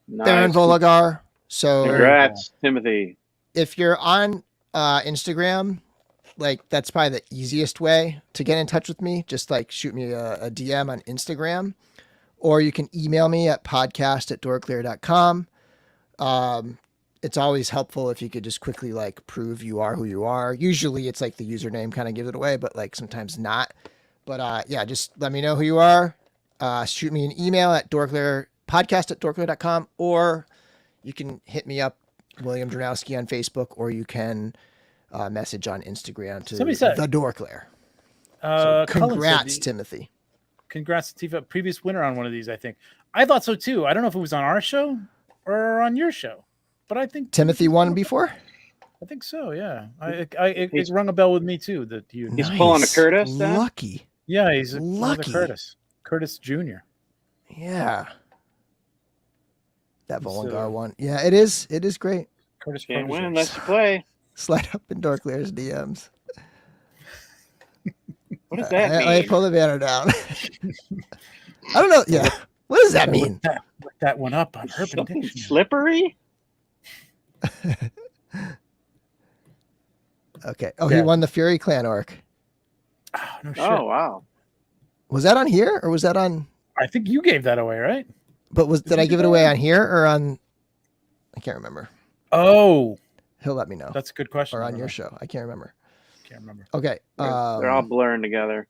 Baron Nice. Volagar. So Congrats, Timothy. if you're on Instagram, like that's probably the easiest way to get in touch with me. Just like shoot me a DM on Instagram, or you can email me at podcast@dorklair.com. It's always helpful if you could just quickly like prove you are who you are. Usually it's like the username kind of gives it away, but like sometimes not. But yeah, just let me know who you are. Shoot me an email at podcast@dorklair.com, or you can hit me up, William Dronowski, on Facebook, or you can message on Instagram to Somebody said- the DorkLair. Cullen said Congrats, Timothy. Congrats to Tifa, previous winner on one of these. I think I thought so too. I don't know if it was on our show or on your show, but I think Timothy won before? I think so. Yeah, it rung a bell with me too. That you, He's pulling a Curtis then? Lucky. yeah, he's another Lucky. Curtis Jr. Yeah. That So- Volangar one. Yeah, it is. It is great. Curtis Can't win protege. unless you play. Slide up in DorkLair's DMs. What does that Let me mean? pull the banner down. I don't know. Yeah. What does that mean? Look that one up on Urban Something Dictionary. slippery? Okay. Oh, he Yeah. won the Fury Clan Orc. Oh, no shit. Oh, wow. Was that on here or was that on? I think you gave that away, right? But did I give it away on here or on? I can't remember. Oh, He'll let me know. that's a good question. Or I on don't your know. show. I can't remember. Can't remember. Okay. They're all blurring together.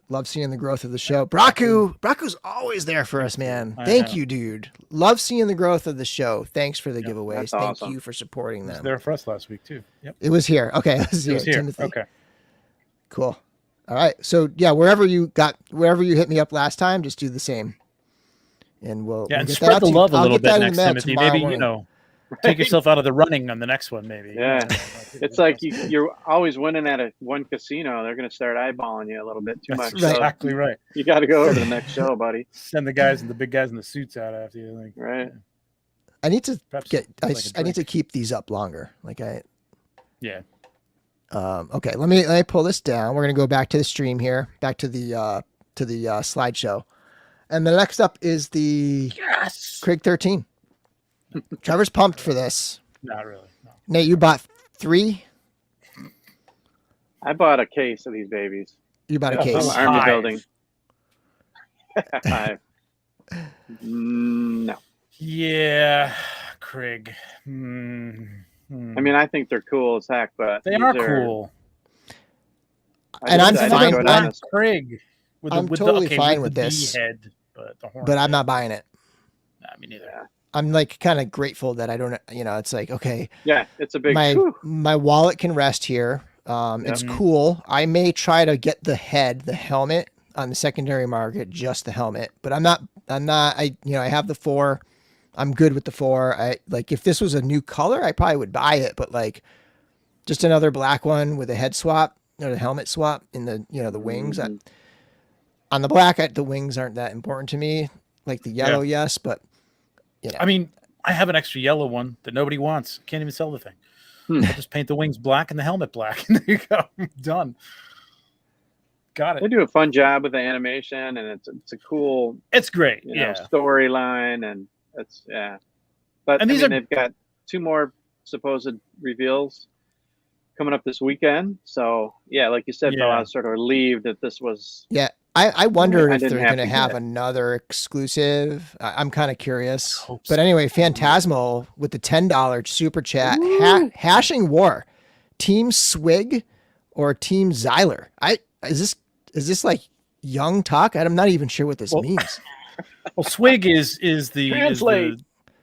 Love seeing the growth of the show. Braku's always there for us, man. I Thank know. you, dude. Love seeing the growth of the show. Thanks for the giveaways. that's Thank awesome. you for supporting It was them. there for us last week too. Yep. It was here. Okay, it was It was here. Timothy. Okay. Cool. All right. So yeah, wherever you hit me up last time, just do the same. And we'll Yeah, and get that spread out the to you. love a I'll little get that bit in the next, mail Timothy. tomorrow Maybe morning. take yourself out of the running on the next one. Maybe. Yeah. It's like you're always winning at one casino. They're going to start eyeballing you a little bit too That's much. right. So exactly right. you got to go over to the next show, buddy. Send the big guys in the suits out after you. Like, Right. I need to perhaps I like a need to drink. keep these up longer. Yeah. Okay, let me pull this down. We're gonna go back to the stream here, back to the slideshow, and the next up is the Craig 13. Trevor's pumped for this. Not really. No. Nate, you bought 3. I bought a case of these babies. You bought a Yeah, case. I'm Army Five. building. 5. No. Yeah, Craig. I mean, I think they're cool as heck, but they these are cool. And I'm I fine- go down I'm- this- Craig. I'm totally fine with the this. bee head, but the horn. But I'm not buying it. Nah, me neither. Yeah. I'm like kind of grateful that I don't, it's like, okay, Yeah, it's a big. my wallet can rest here. It's cool. I may try to get the helmet on the secondary market, just the helmet, but I have the 4. I'm good with the 4. If this was a new color, I probably would buy it, but like just another black one with a head swap or the helmet swap in the, the wings. On the black, the wings aren't that important to me. Like the yellow, yes, but I mean, I have an extra yellow one that nobody wants. Can't even sell the thing. I'll just paint the wings black and the helmet black, and there you go. Done. Got it. They do a fun job with the animation, and it's a cool. It's great. Storyline, and it's But and they've got 2 more supposed reveals coming up this weekend. So like you said, Bill, I was sort of relieved that this was. Yeah. I wonder if they're going to have another exclusive. I'm kind of curious. But anyway, Phantasmal with the $10 super chat, hashing war, Team Swigg or Team Xyler. Is this like young talk? I'm not even sure what this means. Well, Swigg is the Translate.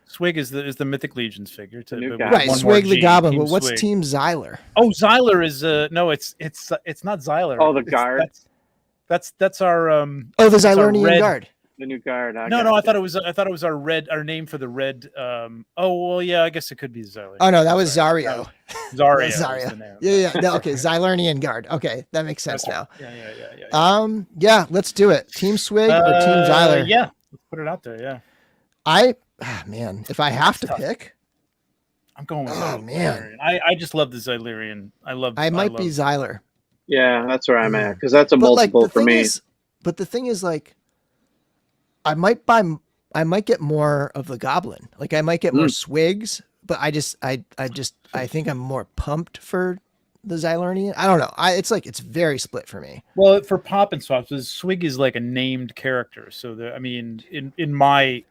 Swigg is the Mythic Legions figure. Right, Swigg the Goblin. But what's Team Xyler? Oh, Xyler is no, it's not Xyler. Oh, the guard. That's our the Xylernian guard. The new guard. No, I thought it was our name for the red. I guess it could be Xyler. Oh no, that was Zario. Zario. Zario. Yeah. No, okay, Xylernian guard. Okay, that makes sense now. Yeah. Let's do it. Team Swigg or Team Xyler? Yeah, let's put it out there. Yeah. Man, if I have to pick, I'm going with man. I just love the Xylernian. I might be Xyler. Yeah, that's where I'm at, because that's a multiple for me. But the thing is, like, I might get more of the Goblin. Like, I might get more Swigs, but I think I'm more pumped for the Xylernian. I don't know. It's very split for me. Well, for pop and swaps, Swigg is like a named character. So in my,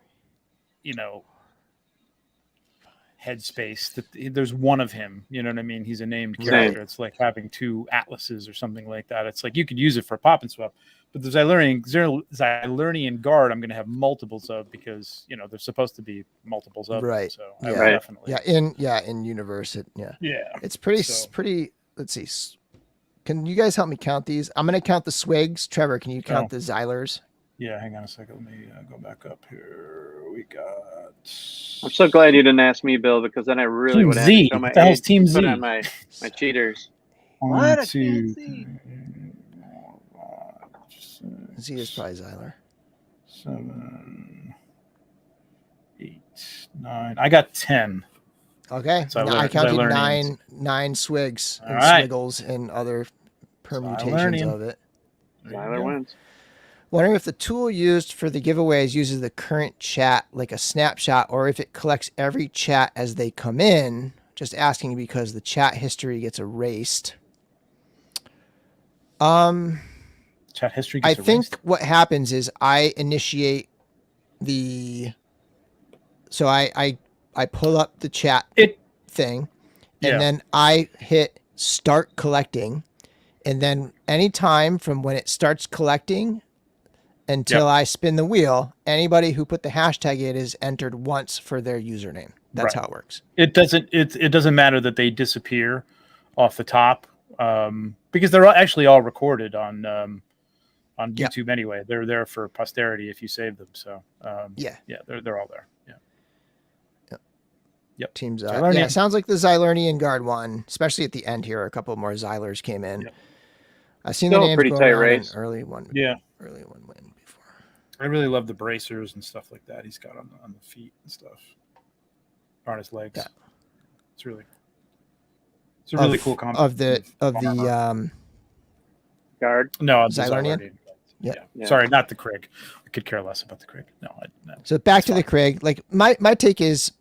headspace, there's one of him. You know what I mean? He's a named character. It's like having 2 atlases or something like that. It's like you could use it for pop and swap. But the Xylernian guard, I'm going to have multiples of, because there's supposed to be multiples of. Right. So definitely. In universe, it's pretty. Let's see. Can you guys help me count these? I'm going to count the Swigs. Trevor, can you count the Xylers? Yeah, hang on a second. Let me go back up here. We got. I'm so glad you didn't ask me, Bill, because then I really would have to show my age. Team Z. Put on my cheaters. What? 2, 3, 4, 5, 6, Z is probably Xyler. 7, 8, 9. I got 10. Okay. So I counted nine Swigs and Swiggles and other permutations of it. Xyler wins. Wondering if the tool used for the giveaways uses the current chat like a snapshot, or if it collects every chat as they come in. Just asking because the chat history gets erased. Chat history gets erased? I think what happens is I initiate the... So I pull up the chat thing, and then I hit start collecting, and then anytime from when it starts collecting until I spin the wheel, anybody who put the hashtag in is entered once for their username. That's how it works. It doesn't matter that they disappear off the top, because they're actually all recorded on YouTube anyway. They're there for posterity if you save them. So they're all there. Yep. Teams it sounds like the Xylernian guard won, especially at the end here. A couple more Xylers came in. Yep. I've seen the names pretty going tight on race. Early one. Early one win before. I really love the bracers and stuff like that he's got on the feet and stuff, on his legs. Yeah. It's a really cool combo of the guard. No, Xylernian. Yeah. Sorry, not the Krieg. I could care less about the Krieg. No. So back to the Krieg. Like my take is,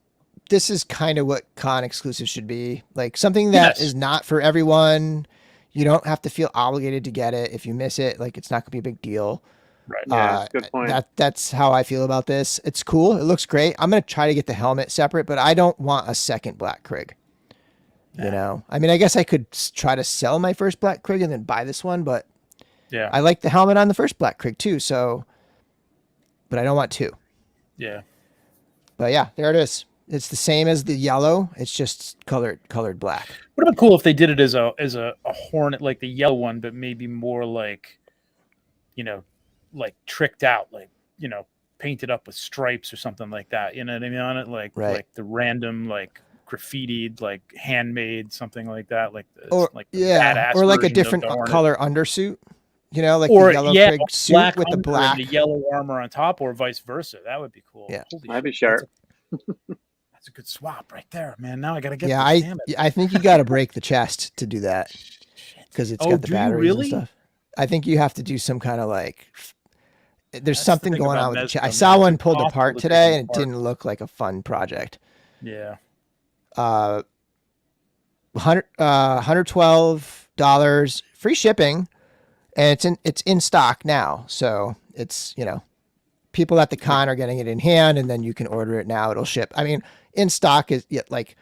this is kind of what con exclusive should be. Like something that is not for everyone. You don't have to feel obligated to get it. If you miss it, like it's not gonna be a big deal. Right. Yeah, good point. That's how I feel about this. It's cool. It looks great. I'm gonna try to get the helmet separate, but I don't want a second Black Krieg. You know, I mean, I guess I could try to sell my first Black Krieg and then buy this one, but I like the helmet on the first Black Krieg too. So but I don't want two. Yeah. But yeah, there it is. It's the same as the yellow. It's just colored black. Would have been cool if they did it as a hornet, like the yellow one, but maybe more like, like tricked out, like, painted up with stripes or something like that. You know what I mean? On it, like the random, like graffitied, like handmade, something like that. Like or like yeah, or like a different color undersuit. Like or the yellow Krieg suit with the black, and the yellow armor on top, or vice versa. That would be cool. Yeah, might be sharp. That's a good swap right there, man. Now I gotta get. Yeah, I think you got to break the chest to do that because it's got the batteries and stuff. I think you have to do some kind of like. There's something going on with the chest. I saw one pulled apart today, and it didn't look like a fun project. Yeah. $112 free shipping, and it's in stock now. So it's people at the con are getting it in hand, and then you can order it now. It'll ship. I mean, in stock is like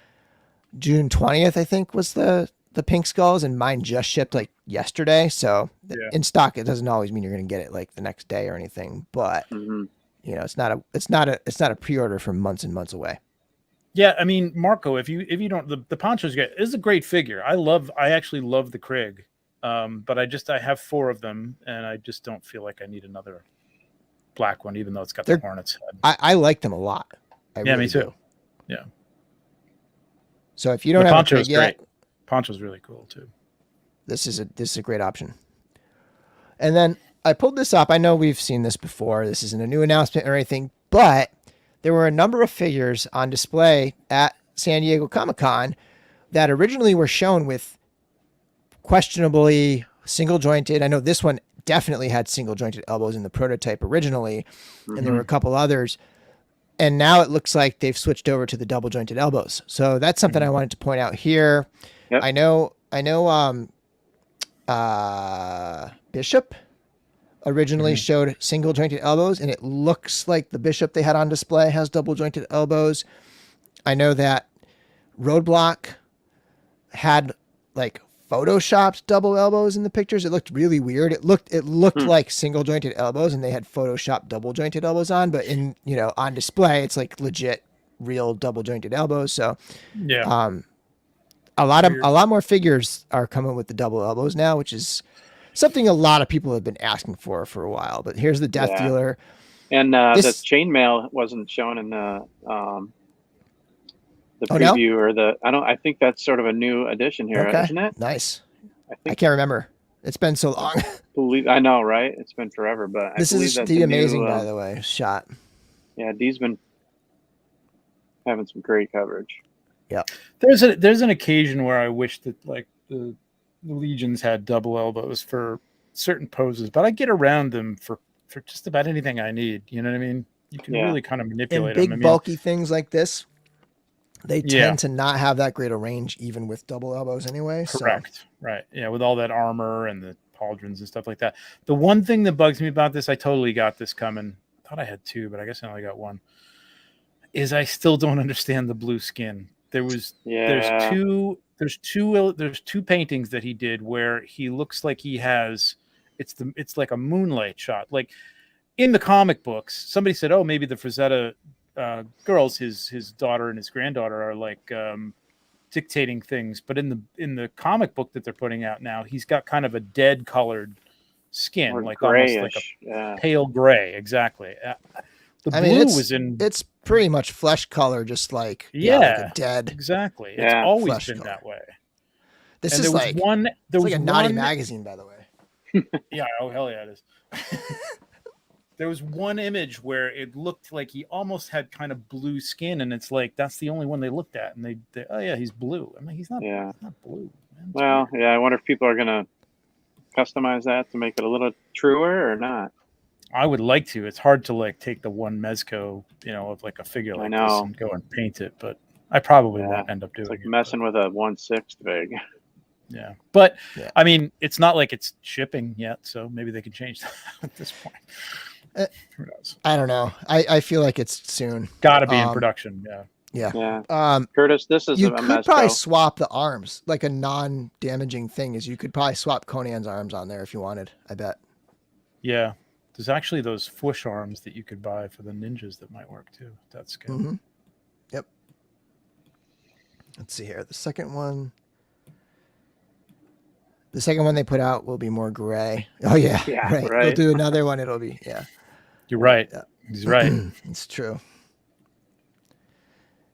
June 20th, I think, was the pink skulls, and mine just shipped like yesterday. So in stock, it doesn't always mean you're going to get it like the next day or anything, but it's not a pre-order from months and months away. Yeah, I mean, Marco, if you don't, the poncho's good. It's a great figure. I actually love the Krieg, but I have 4 of them, and I just don't feel like I need another black one, even though it's got the hornet's head. I like them a lot. Me too. Do. Yeah. So if you don't have a Krieg yet, poncho's really cool too. This is a great option. And then I pulled this up. I know we've seen this before. This isn't a new announcement or anything, but there were a number of figures on display at San Diego Comic-Con that originally were shown with questionably single jointed. I know this one definitely had single jointed elbows in the prototype originally, and there were a couple others. And now it looks like they've switched over to the double jointed elbows. So that's something I wanted to point out here. Yep. I know Bishop originally showed single jointed elbows, and it looks like the Bishop they had on display has double jointed elbows. I know that Roadblock had like photoshopped double elbows in the pictures. It looked really weird. It looked like single jointed elbows, and they had photoshopped double jointed elbows on, but on display it's like legit real double jointed elbows. So a lot more figures are coming with the double elbows now, which is something a lot of people have been asking for a while. But here's the Death Dealer, and the chainmail wasn't shown in the preview or the. I think that's sort of a new addition here, isn't it? Nice. I can't remember. It's been so long. I know, right? It's been forever, but this is the amazing, by the way, shot. Yeah, Dee's been having some great coverage. Yeah, there's an occasion where I wish that like the Legions had double elbows for certain poses, but I get around them for just about anything I need. You know what I mean? You can really kind of manipulate them. Big bulky things like this, they tend to not have that great a range, even with double elbows anyway. Correct. So. Right. Yeah, with all that armor and the pauldrons and stuff like that. The one thing that bugs me about this, I totally got this coming. I thought I had 2, but I guess I only got 1. Is I still don't understand the blue skin. There's 2 paintings that he did where he looks like he has it's like a moonlight shot. Like in the comic books, somebody said, oh, maybe the Frazetta girls, his daughter and his granddaughter, are like dictating things. But in the comic book that they're putting out now, he's got kind of a dead colored skin, like grayish, almost like a pale gray. Exactly. The blue was in. It's pretty much flesh color, just like like a dead. Exactly. It's always been that way. This is like one. It's like a naughty magazine, by the way. Yeah. Oh hell yeah, it is. There was one image where it looked like he almost had kind of blue skin, and it's like that's the only one they looked at, and they oh yeah, he's blue. I'm like, he's not. Yeah. He's not blue. Man. Well, weird. I wonder if people are gonna customize that to make it a little truer or not. I would like to. It's hard to like take the one Mezco, of like a figure like this and go and paint it, but I probably won't end up doing it. It's like messing with a 1/6 big. Yeah, but I mean, it's not like it's shipping yet, so maybe they can change that at this point. Who knows? I don't know. I feel like it's soon. Got to be in production. Yeah. Curtis, this is you could probably swap the arms. Like a non-damaging thing is you could probably swap Conan's arms on there if you wanted. I bet. Yeah. There's actually those Fush arms that you could buy for the ninjas that might work too. That's good. Mm-hmm. Yep. Let's see here. The second one they put out will be more gray. Oh yeah, right. They'll do another one. It'll be You're right. Yeah. He's right. It's true.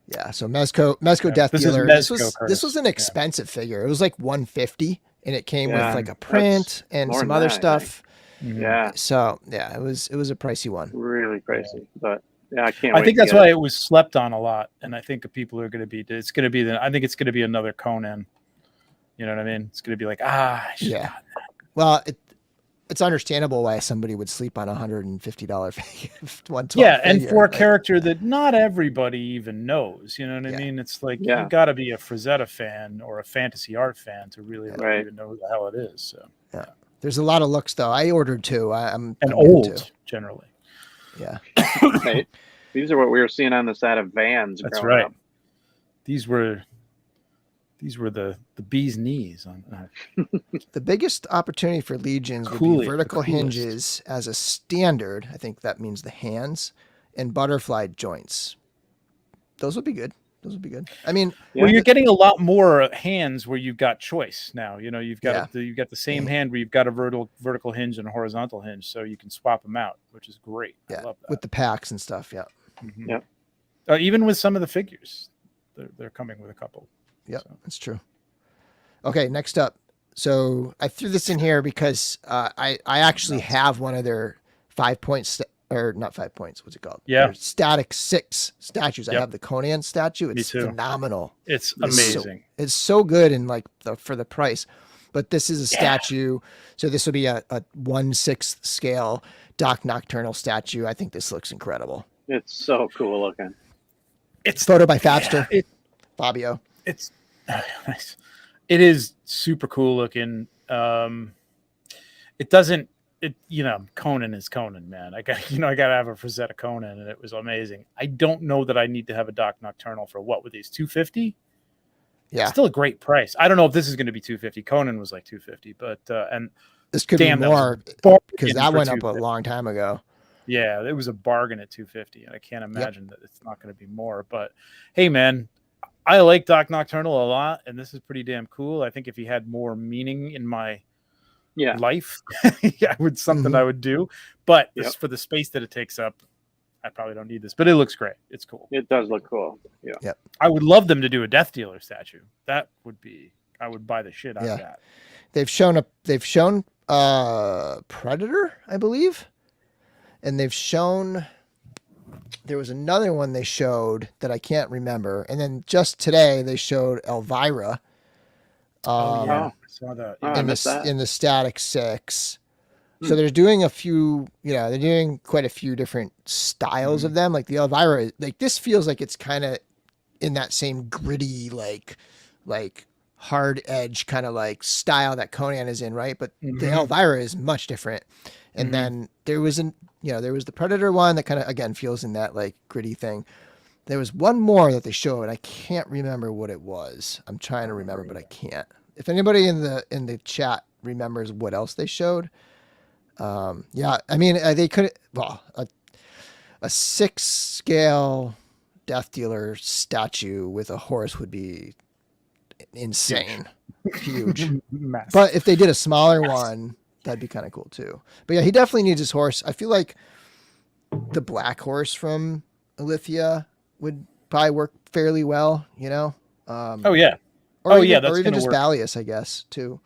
Yeah. So Mezco Death this Dealer. This was an Yeah. expensive figure. It was like $150, and it came with like a print and some other stuff. Yeah. So yeah, it was a pricey one. Really pricey, but yeah, I can't. I think that's why it was slept on a lot, and I think people are going to be. It's going to be I think it's going to be another Conan. You know what I mean? It's going to be like yeah. Well, it's understandable why somebody would sleep on $150 figure. Yeah, and for a character that not everybody even knows. You know what I mean? It's like you got to be a Frazetta fan or a fantasy art fan to really even know who the hell it is. So yeah, there's a lot of looks though. I ordered 2. I'm old generally. Yeah. Right. These are what we were seeing on the side of vans. That's right. Up. These were the bee's knees on. The biggest opportunity for Legions would be vertical hinges as a standard. I think that means the hands and butterfly joints. Those would be good. I mean, well, you're getting a lot more hands where you've got choice now. You know, you've got the same hand where you've got a vertical hinge and a horizontal hinge, so you can swap them out, which is great. Yeah, I love that. with the packs and stuff. Yeah. Mm-hmm. Yep. Even with some of the figures, they're coming with a couple. Yep, that's true. Okay, next up. So I threw this in here because I actually have one of their 5 points, or not 5 points. What's it called? Yeah. Their Static 6 statues. I have the Conan statue. It's phenomenal. It's amazing. It's so good and for the price. But this is a statue. So this will be a 1/6 scale Doc Nocturnal statue. I think this looks incredible. It's so cool looking. It's photo by Fabster. Fabio. It's nice. It is super cool looking. It doesn't. Conan is Conan, man. I gotta have a Frazetta Conan, and it was amazing. I don't know that I need to have a Doc Nocturnal for what with these $250. Yeah, it's still a great price. I don't know if this is going to be $250. Conan was like $250, but and this could be more because that went up a long time ago. Yeah, it was a bargain at $250, and I can't imagine that it's not going to be more. But hey, man, I like Doc Nocturnal a lot, and this is pretty damn cool. I think if he had more meaning in my life, I would do. But for the space that it takes up, I probably don't need this. But it looks great. It's cool. It does look cool. Yeah. Yep. I would love them to do a Death Dealer statue. That would be. I would buy the shit out of that. They've shown Predator, I believe, and they've shown. There was another one they showed that I can't remember, and then just today they showed Elvira. I saw that in the Static 6. So they're doing a few, they're doing quite a few different styles of them. Like the Elvira, like this feels like it's kind of in that same gritty, like hard edge kind of like style that Conan is in, right? But the Elvira is much different. And then there was there was the Predator one that kind of again feels in that like gritty thing. There was one more that they showed. I can't remember what it was. I'm trying to remember, but I can't. If anybody in the chat remembers what else they showed, I mean they could a 6 scale Death Dealer statue with a horse would be insane, huge. But if they did a smaller one, that'd be kind of cool too. But yeah, he definitely needs his horse. I feel like the black horse from Alithia would probably work fairly well, or even just Balius, I guess, too.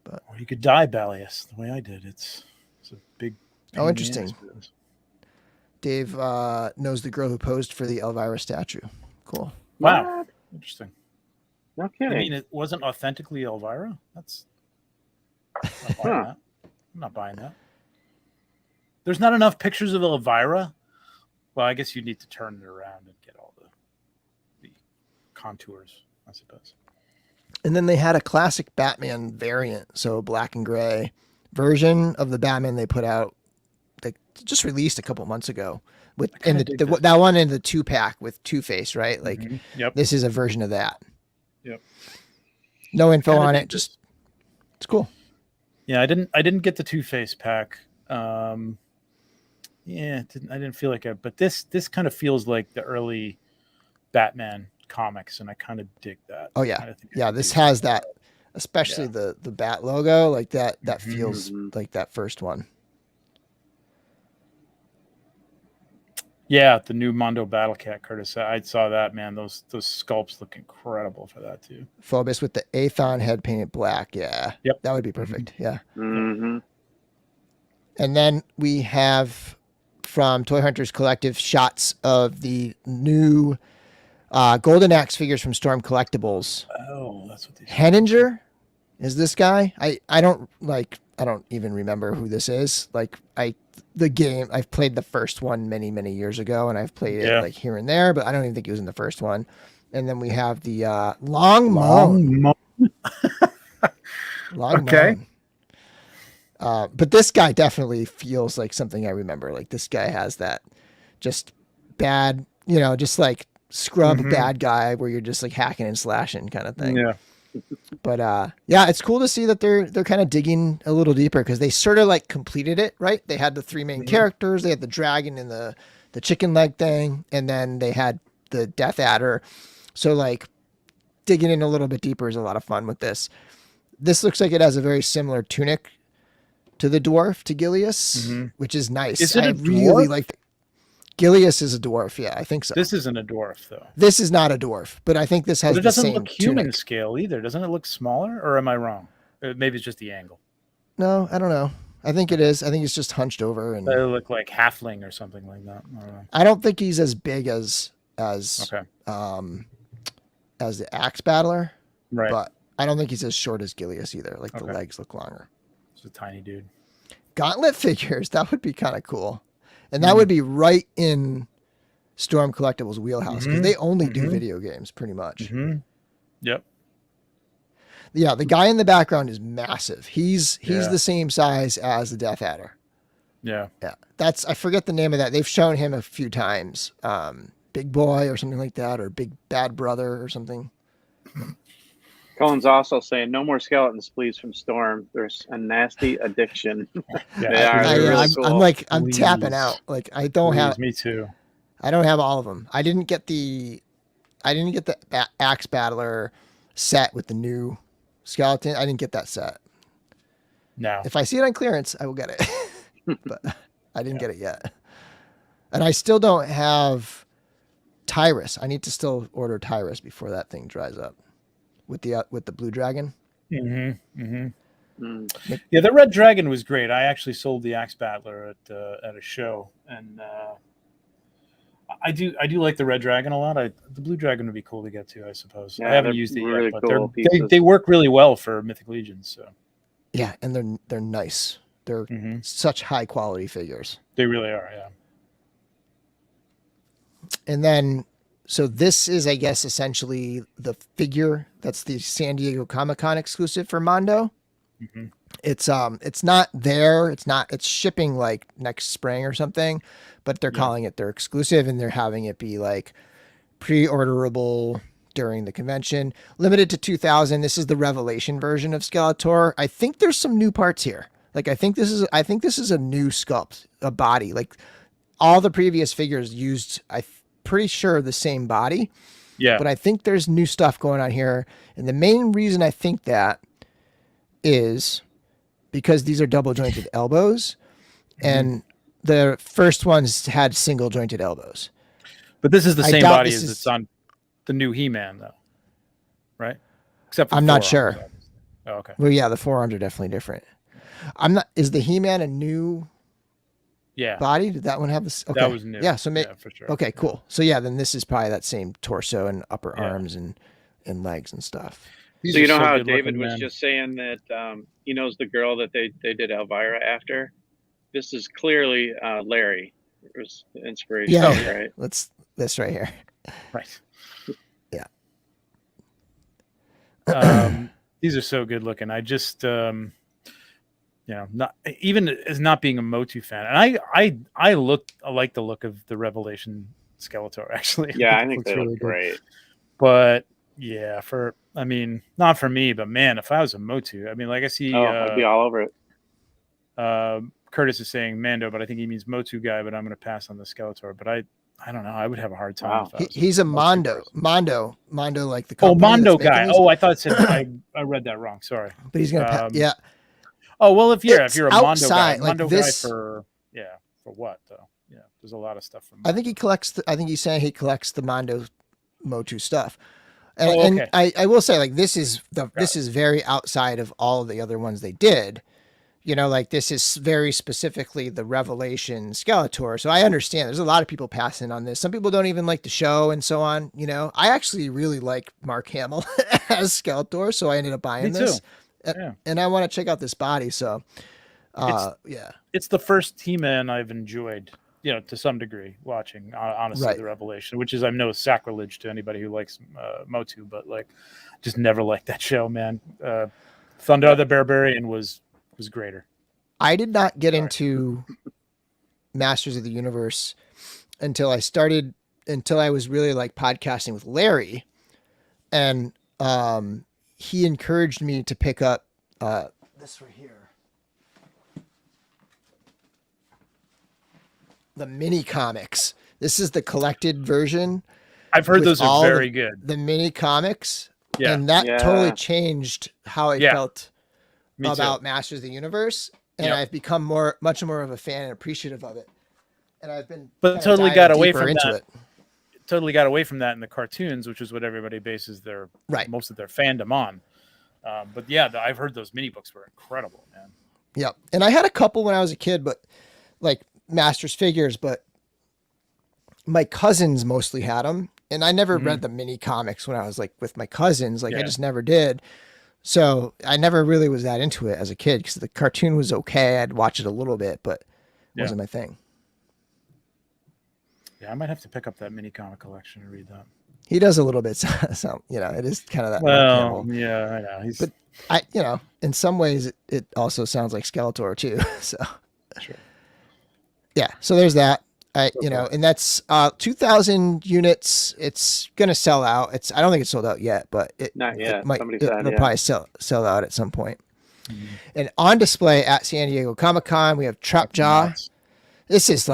But or you could dye Balius the way I did. It's a big. Oh, interesting. Dave knows the girl who posed for the Elvira statue. Cool. Wow. What? Interesting. No kidding. I mean, it wasn't authentically Elvira. That's. I'm not buying that. There's not enough pictures of Elvira. Well, I guess you need to turn it around and get all the contours, I suppose. And then they had a classic Batman variant, so black and gray version of the Batman they put out. They just released a couple months ago with that one in the 2-pack with Two-Face, right? Like this is a version of that. Yep. No info on it. Just it's cool. Yeah, I didn't get the Two-Face pack. Yeah, I didn't feel like it, but this kind of feels like the early Batman comics, and I kind of dig that. Oh yeah, I think yeah. This has that, especially the bat logo, like that. That feels like that first one. Yeah, the new Mondo Battle Cat, Curtis. I saw that, man. Those sculpts look incredible for that too. Phobos with the Aethon head painted black. Yeah, yep, that would be perfect. Yeah. Mm-hmm. And then we have from Toy Hunters Collective shots of the new Golden Axe figures from Storm Collectibles. Oh, that's what these Henninger is this guy. I don't even remember who this is. I've played the first one many years ago, and I've played it like here and there, but I don't even think he was in the first one. And then we have the Long Moan. Okay. Moan. But this guy definitely feels like something I remember. Like this guy has that just bad, just like scrub bad guy where you're just like hacking and slashing kind of thing. Yeah. But yeah, it's cool to see that they're kind of digging a little deeper because they sort of like completed it, right? They had the three main characters, they had the dragon and the chicken leg thing, and then they had the Death Adder. So like digging in a little bit deeper is a lot of fun with this. This looks like it has a very similar tunic to the dwarf, to Gilius, which is nice. Is it I really like Gilius is a dwarf. Yeah, I think so. This isn't a dwarf though. This is not a dwarf, but I think this has the same tunic. It doesn't look human scale either. Doesn't it look smaller, or am I wrong? Maybe it's just the angle. No, I don't know. I think it is. I think it's just hunched over, and they look like halfling or something like that. I don't know. I don't think he's as big as the Axe Battler, right? But I don't think he's as short as Gilius either. Like the legs look longer. It's a tiny dude. Gauntlet figures, that would be kind of cool. And that would be right in Storm Collectibles' wheelhouse because they only do video games pretty much. Yep. Yeah, the guy in the background is massive. He's the same size as the Death Adder. Yeah. Yeah. I forget the name of that. They've shown him a few times. Big Boy or something like that, or Big Bad Brother or something. Colin's also saying, no more skeletons, please, from Storm. There's a nasty addiction. I'm tapping out. Like I don't have. Me too. I don't have all of them. I didn't get the Axe Battler set with the new skeleton. I didn't get that set. No. If I see it on clearance, I will get it. But I didn't get it yet. And I still don't have Tyrus. I need to still order Tyrus before that thing dries up. With the blue dragon. Yeah, the red dragon was great. I actually sold the Axe Battler at a show, and I do like the red dragon a lot. The blue dragon would be cool to get to, I suppose. I haven't used it yet, but cool they work really well for Mythic Legions. So yeah, and they're nice. They're such high quality figures. They really are. Yeah. And then. So this is, I guess, essentially the figure that's the San Diego Comic-Con exclusive for Mondo. It's not there. It's shipping like next spring or something, but they're calling it their exclusive, and they're having it be like pre-orderable during the convention. Limited to 2,000. This is the Revelation version of Skeletor. I think there's some new parts here. Like I think this is a new sculpt, a body. Like all the previous figures used, pretty sure the same body. Yeah. But I think there's new stuff going on here. And the main reason I think that is because these are double jointed elbows and the first ones had single jointed elbows. But this is the same body as it's on the new He-Man though. Right? Except for I'm not sure. Oh, okay. Well, yeah, the forearms are definitely different. Is the He-Man a new body? Did that one have this? Okay. That was new. Yeah, so for sure. Okay, cool. So yeah, then this is probably that same torso and upper arms and legs and stuff. So you know how David was just saying that he knows the girl that they did Elvira after? This is clearly Larry. It was the inspiration, right? This right here. Right. Yeah. These are so good looking. I just not even as not being a Motu fan, and I like the look of the Revelation Skeletor actually. Yeah, I think they look great. But yeah, not for me, but man, if I was a Motu, I mean, like I see, I'd be all over it. Curtis is saying Mando, but I think he means Motu guy. But I'm going to pass on the Skeletor. But I don't know. I would have a hard time. Wow. If I was He's a Mondo, like the company. Mondo guy. These. Oh, I thought it said I read that wrong. Sorry. But he's gonna. Yeah. Oh well, if you're a outside, Mondo like guy for what though? Yeah, there's a lot of stuff from. I think he collects. I think he's saying he collects the Mondo Motu stuff. And, okay. and I will say, like, this is very outside of all of the other ones they did. You know, like this is very specifically the Revelation Skeletor. So I understand there's a lot of people passing on this. Some people don't even like the show and so on. You know, I actually really like Mark Hamill as Skeletor, so I ended up buying this. And I want to check out this body. So, it's the first He-Man I've enjoyed, you know, to some degree watching. Honestly, the Revelation, which is I know sacrilege to anybody who likes Motu, but like, just never liked that show, man. Thunder the Barbarian was greater. I did not get into Masters of the Universe until I was really like podcasting with Larry, and he encouraged me to pick up this right here, the mini comics. This is the collected version. I've heard those are very good. The mini comics, and that totally changed how I felt about Masters of the Universe, and I've become much more of a fan and appreciative of it. And I've been totally got away from that. Totally got away from that in the cartoons, which is what everybody bases their most of their fandom on. But I've heard those mini books were incredible, man. Yeah, and I had a couple when I was a kid, but like Masters figures, but my cousins mostly had them, and I never read the mini comics when I was like with my cousins. Like I just never did. So I never really was that into it as a kid because the cartoon was okay. I'd watch it a little bit, but it wasn't my thing. Yeah, I might have to pick up that mini comic collection and read that. He does a little bit. So, you know, it is kind of that. Well, yeah, I know. But in some ways it also sounds like Skeletor too. So, sure. Yeah. So there's that. And that's 2,000 units. It's gonna sell out. I don't think it's sold out yet, but not yet. It'll probably sell out at some point. Mm-hmm. And on display at San Diego Comic-Con, we have Trapjaw. This is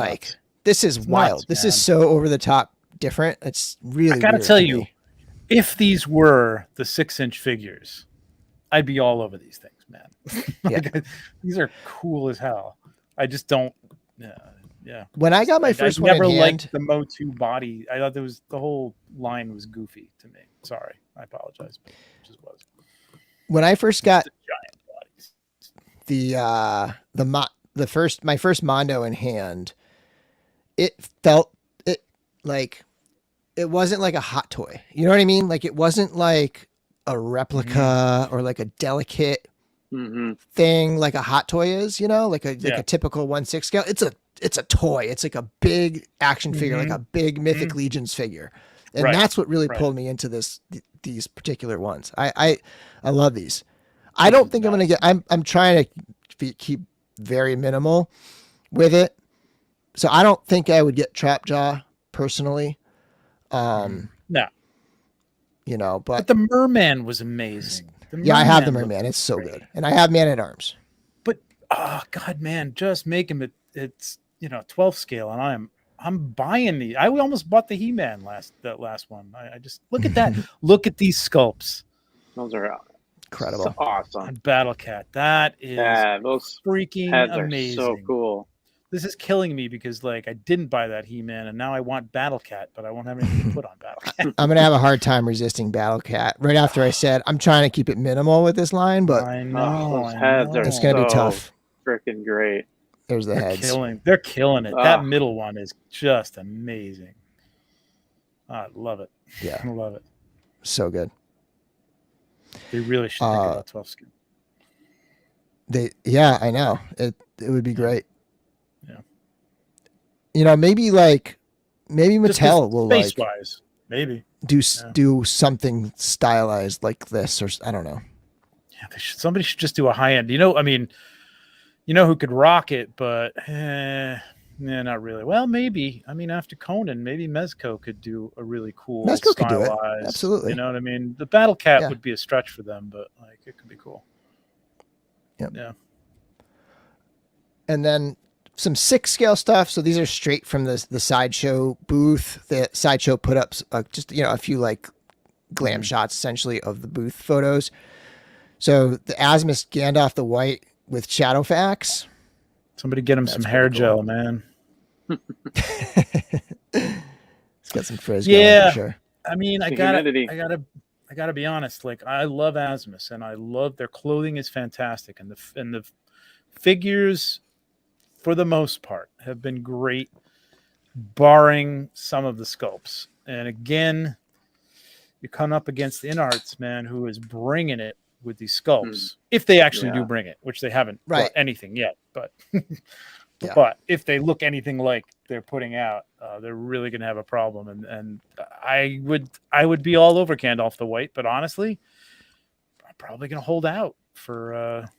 wild. This is so over the top different. It's really. I gotta tell you, if these were the 6-inch figures, I'd be all over these things, man. These are cool as hell. I just don't. Yeah. When I got my first one, I never liked the Motu body. I thought the whole line was goofy to me. Sorry, I apologize, but it just was. When I first got giant bodies, my first Mondo in hand, it felt like it wasn't like a hot toy. You know what I mean? Like it wasn't like a replica or like a delicate thing like a hot toy is. You know, like a typical 1/6 scale. It's a toy. It's like a big action figure, like a big Mythic Legions figure. And that's what really pulled me into these particular ones. I love these. I don't think I'm going to get, I'm trying to keep very minimal with it. So I don't think I would get Trapjaw personally. No. You know, but the Merman was amazing. I have the Merman. It's so good. And I have Man at Arms. But, oh God, man, just make him, it's, 12 scale, and I'm buying these. I almost bought the He-Man that last one. I just look at that. Look at these sculpts. Those are incredible. So awesome. And Battle Cat. That is those freaking amazing. Are so cool. This is killing me because like I didn't buy that He-Man and now I want Battle Cat, but I won't have anything to put on Battle Cat. I'm gonna have a hard time resisting Battle Cat. Right after I said I'm trying to keep it minimal with this line, but I know those heads are it's gonna be tough. Freaking great. There's the heads. They're killing it. That middle one is just amazing. I love it. Yeah. I love it. So good. They really should think about 12 skin. I know. It would be great. Yeah. Maybe Mattel will space-wise, maybe do something stylized like this, or I don't know. Yeah, somebody should just do a high end. Who could rock it, but not really. Well, maybe. I mean, after Conan, maybe Mezco could do a really cool Mezco stylized. Could do it. Absolutely. You know what I mean? The Battle Cat would be a stretch for them, but like it could be cool. Yep. Yeah. and then some 6 scale stuff. So these are straight from the Sideshow booth. The Sideshow put up just a few like glam shots essentially of the booth photos. So the Asmus Gandalf the White with Shadowfax. Somebody get him some hair gel, man. It's got some frizz going for sure. I mean, I gotta be honest. Like, I love Asmus, and I love their clothing is fantastic, and the figures, for the most part, have been great, barring some of the sculpts. And again, you come up against InArts, man, who is bringing it with these sculpts, if they actually do bring it, which they haven't brought anything yet, but. But if they look anything like they're putting out, they're really going to have a problem. And I would be all over Gandalf the White, but honestly, I'm probably going to hold out for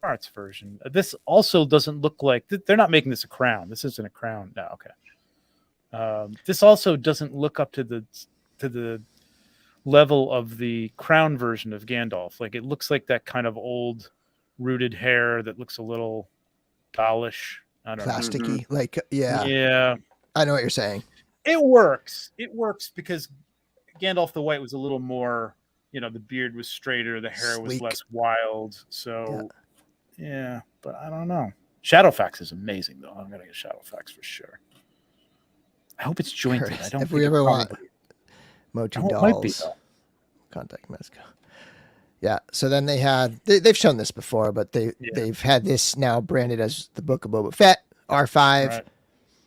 Art's version. This also doesn't look like they're not making this a crown. This isn't a crown. No, okay. This also doesn't look up to the level of the crown version of Gandalf. Like, it looks like that kind of old rooted hair that looks a little dollish, I don't plasticky, know. like yeah. I know what you're saying. It works because Gandalf the White was a little more, the beard was straighter, the hair was less wild. So but I don't know. Shadowfax is amazing though. I'm gonna get Shadowfax for sure. I hope it's jointed. I don't. If we ever want Motu dolls, might be, though. Contact Mexico. Yeah, so then they've shown this before, but they've had this now branded as the Book of Boba Fett R5,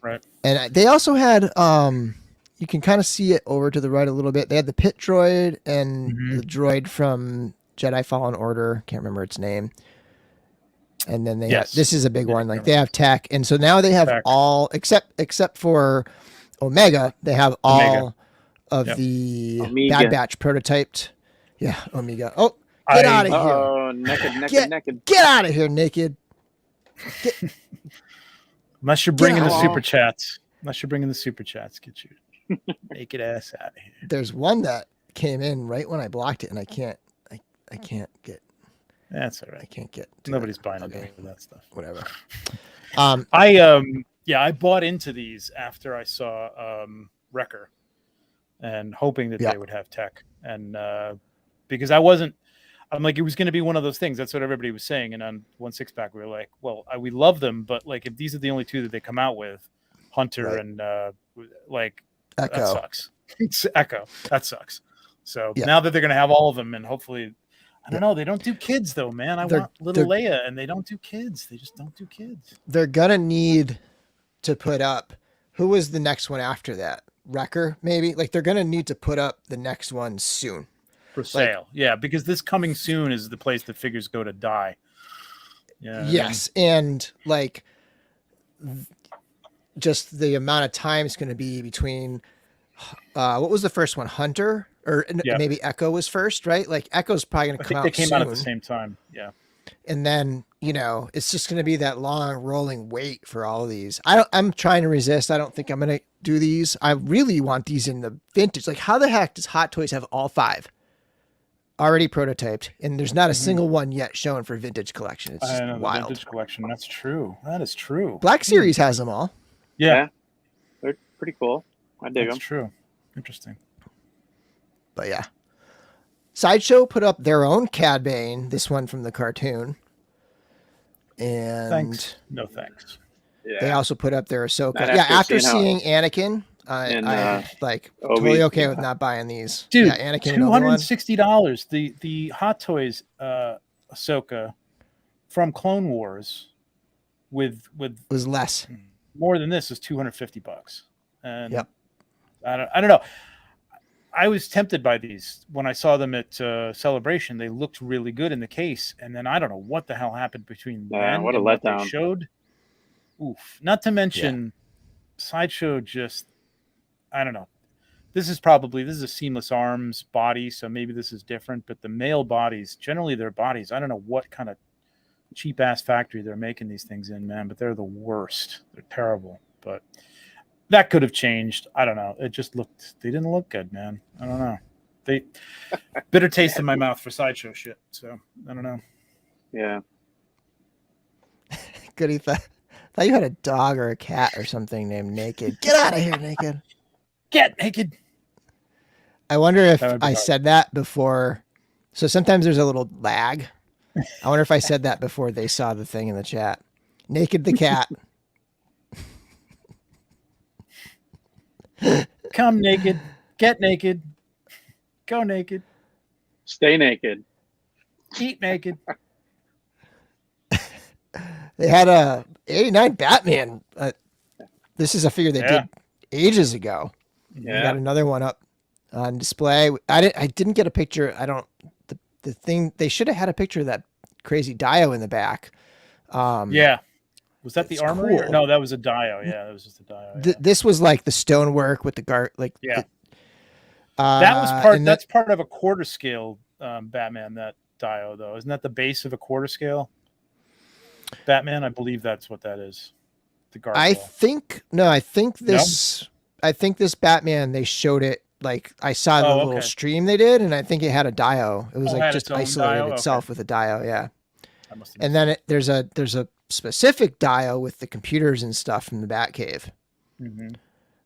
right. And they also had you can kind of see it over to the right a little bit. They had the pit droid and the droid from Jedi Fallen Order. Can't remember its name. And then they have, this is a big one. Like, they have tech, and so now they have all except for Omega. They have all of the Omega. Bad Batch prototyped. Yeah, Omega. Oh. Get out of here. Oh, naked. Get out of here, naked. Unless you're bringing the super chats. Get your naked ass out of here. There's one that came in right when I blocked it, and I can't get. That's all right. I can't get. Nobody's buying anything with that stuff. Whatever. I bought into these after I saw Wrecker, and hoping that they would have tech, and because I'm like, it was going to be one of those things. That's what everybody was saying. And on 1/6-pack, we were like, well, we love them, but like, if these are the only 2 that they come out with, Hunter and like Echo. that sucks. Echo, that sucks. So now that they're going to have all of them, and hopefully, I don't know, they don't do kids though, man. I want little Leia, and they don't do kids. They just don't do kids. They're gonna need to put up. Who was the next one after that? Wrecker, maybe. Like, they're gonna need to put up the next one soon. For sale, because this coming soon is the place that figures go to die. Yeah. Yes, and like, just the amount of time it's going to be between. What was the first one? Hunter, or maybe Echo was first, right? Like, Echo's probably going to come out. They came soon. out at the same time. Yeah. And then it's just going to be that long rolling wait for all of these. I'm trying to resist. I don't think I'm going to do these. I really want these in the vintage. Like, how the heck does Hot Toys have all 5? Already prototyped, and there's not a single one yet shown for vintage collection. It's just wild. Vintage collection. That's true. That is true. Black Series has them all. Yeah. They're pretty cool. I dig them. That's true. Interesting. But yeah, Sideshow put up their own Cad Bane. This one from the cartoon. And thanks. No thanks. Yeah. They also put up their Ahsoka. After seeing Anakin. I'm like totally okay with not buying these. Dude, Anakin, $260. The Hot Toys Ahsoka from Clone Wars with was less. More than this is $250. And I don't know. I was tempted by these when I saw them at Celebration. They looked really good in the case, and then I don't know what the hell happened between then what a and what letdown. they showed. Oof. Not to mention Sideshow just. I don't know. This is a seamless arms body, so maybe this is different. But the male bodies, generally their bodies, I don't know what kind of cheap ass factory they're making these things in, man. But they're the worst. They're terrible. But that could have changed. I don't know. They didn't look good, man. I don't know. They bitter taste in my mouth for Sideshow shit. So I don't know. Yeah. Good. He thought you had a dog or a cat or something named Naked. Get out of here, Naked. Get naked. I wonder if That would be I hard. said that before. So sometimes there's a little lag. I wonder if I said that before they saw the thing in the chat. Naked the cat. Come naked. Get naked. Go naked. Stay naked. Eat naked. They had a 89 Batman. This is a figure they did ages ago. Yeah. We got another one up on display. I didn't get a picture. The thing, they should have had a picture of that crazy Dio in the back. Yeah. Was that the It's armory? cool. No, that was a Dio. Yeah, that was just a Dio. Yeah. This was like the stonework with the Yeah. That was part. and That's part of a quarter scale Batman. That Dio, though, isn't that the base of a quarter scale Batman? I believe that's what that is. The gargoyle. I think this. I think this Batman. They showed it. Like I saw the little stream they did, and I think it had a Dio. It was like just isolated itself with a Dio. Yeah. And then there's a specific Dio with the computers and stuff from the Batcave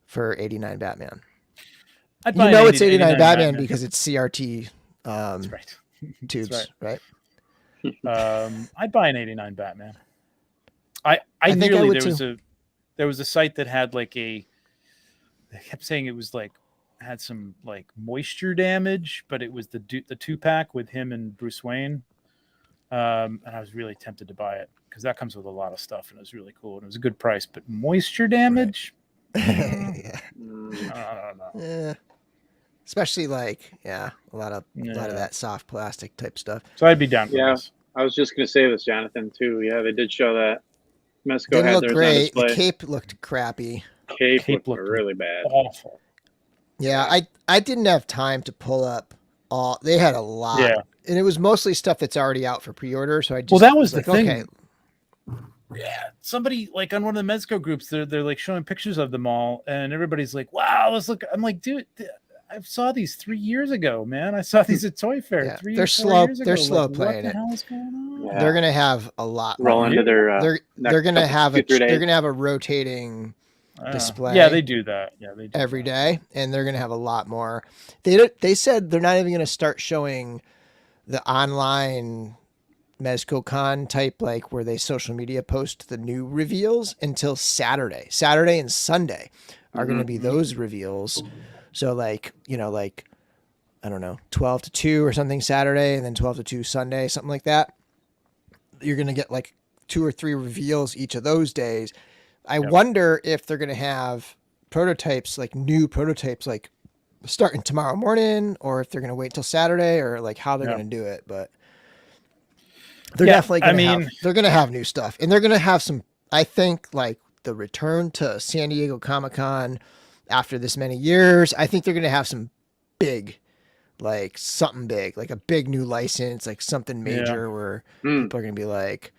for 89 Batman. You know it's 89 Batman because it's CRT that's right. tubes, That's right? I'd buy an 89 Batman. I nearly there was a site that had like they kept saying it was like had some like moisture damage, but it was the 2-pack with him and Bruce Wayne. And I was really tempted to buy it because that comes with a lot of stuff and it was really cool and it was a good price. But moisture damage, Yeah. I don't know. Yeah. Especially like a lot of that soft plastic type stuff. So I'd be down for this. I was just gonna say this, Jonathan, too. Yeah, they did show that. Mezco Didn't had look theirs great. on display. The cape looked crappy. Cape looked really bad. Awful. Yeah, I didn't have time to pull up all. They had a lot. Yeah. And it was mostly stuff that's already out for pre-order. So I just that was the like, thing. Okay. Yeah, somebody like on one of the Mezco groups, they're like showing pictures of them all, and everybody's like, "Wow, let's look." I'm like, dude, I saw these 3 years ago, man. I saw these at Toy Fair. Yeah, 3 they're or 4 slow. years ago. They're slow like, playing what the it. hell is going on? Yeah. They're gonna have a lot. Roll more. into their. They're gonna have a. days. They're gonna have a rotating display. Yeah, they do that. Yeah, they do every that. day, and they're gonna have a lot more. They said they're not even gonna start showing the online MezcoCon type, like where they social media post the new reveals until Saturday. Saturday and Sunday are going to be those reveals. So like, like, I don't know, 12 to 2 or something Saturday and then 12 to 2 Sunday, something like that. You're going to get like 2 or 3 reveals each of those days. I wonder if they're going to have prototypes, like new prototypes, like starting tomorrow morning, or if they're going to wait till Saturday, or like how they're going to do it. But they're definitely going to have new stuff, and they're going to have some, I think, like the return to San Diego Comic-Con after this many years. I think they're going to have some big, like something big, like a big new license, like something major where people are going to be like,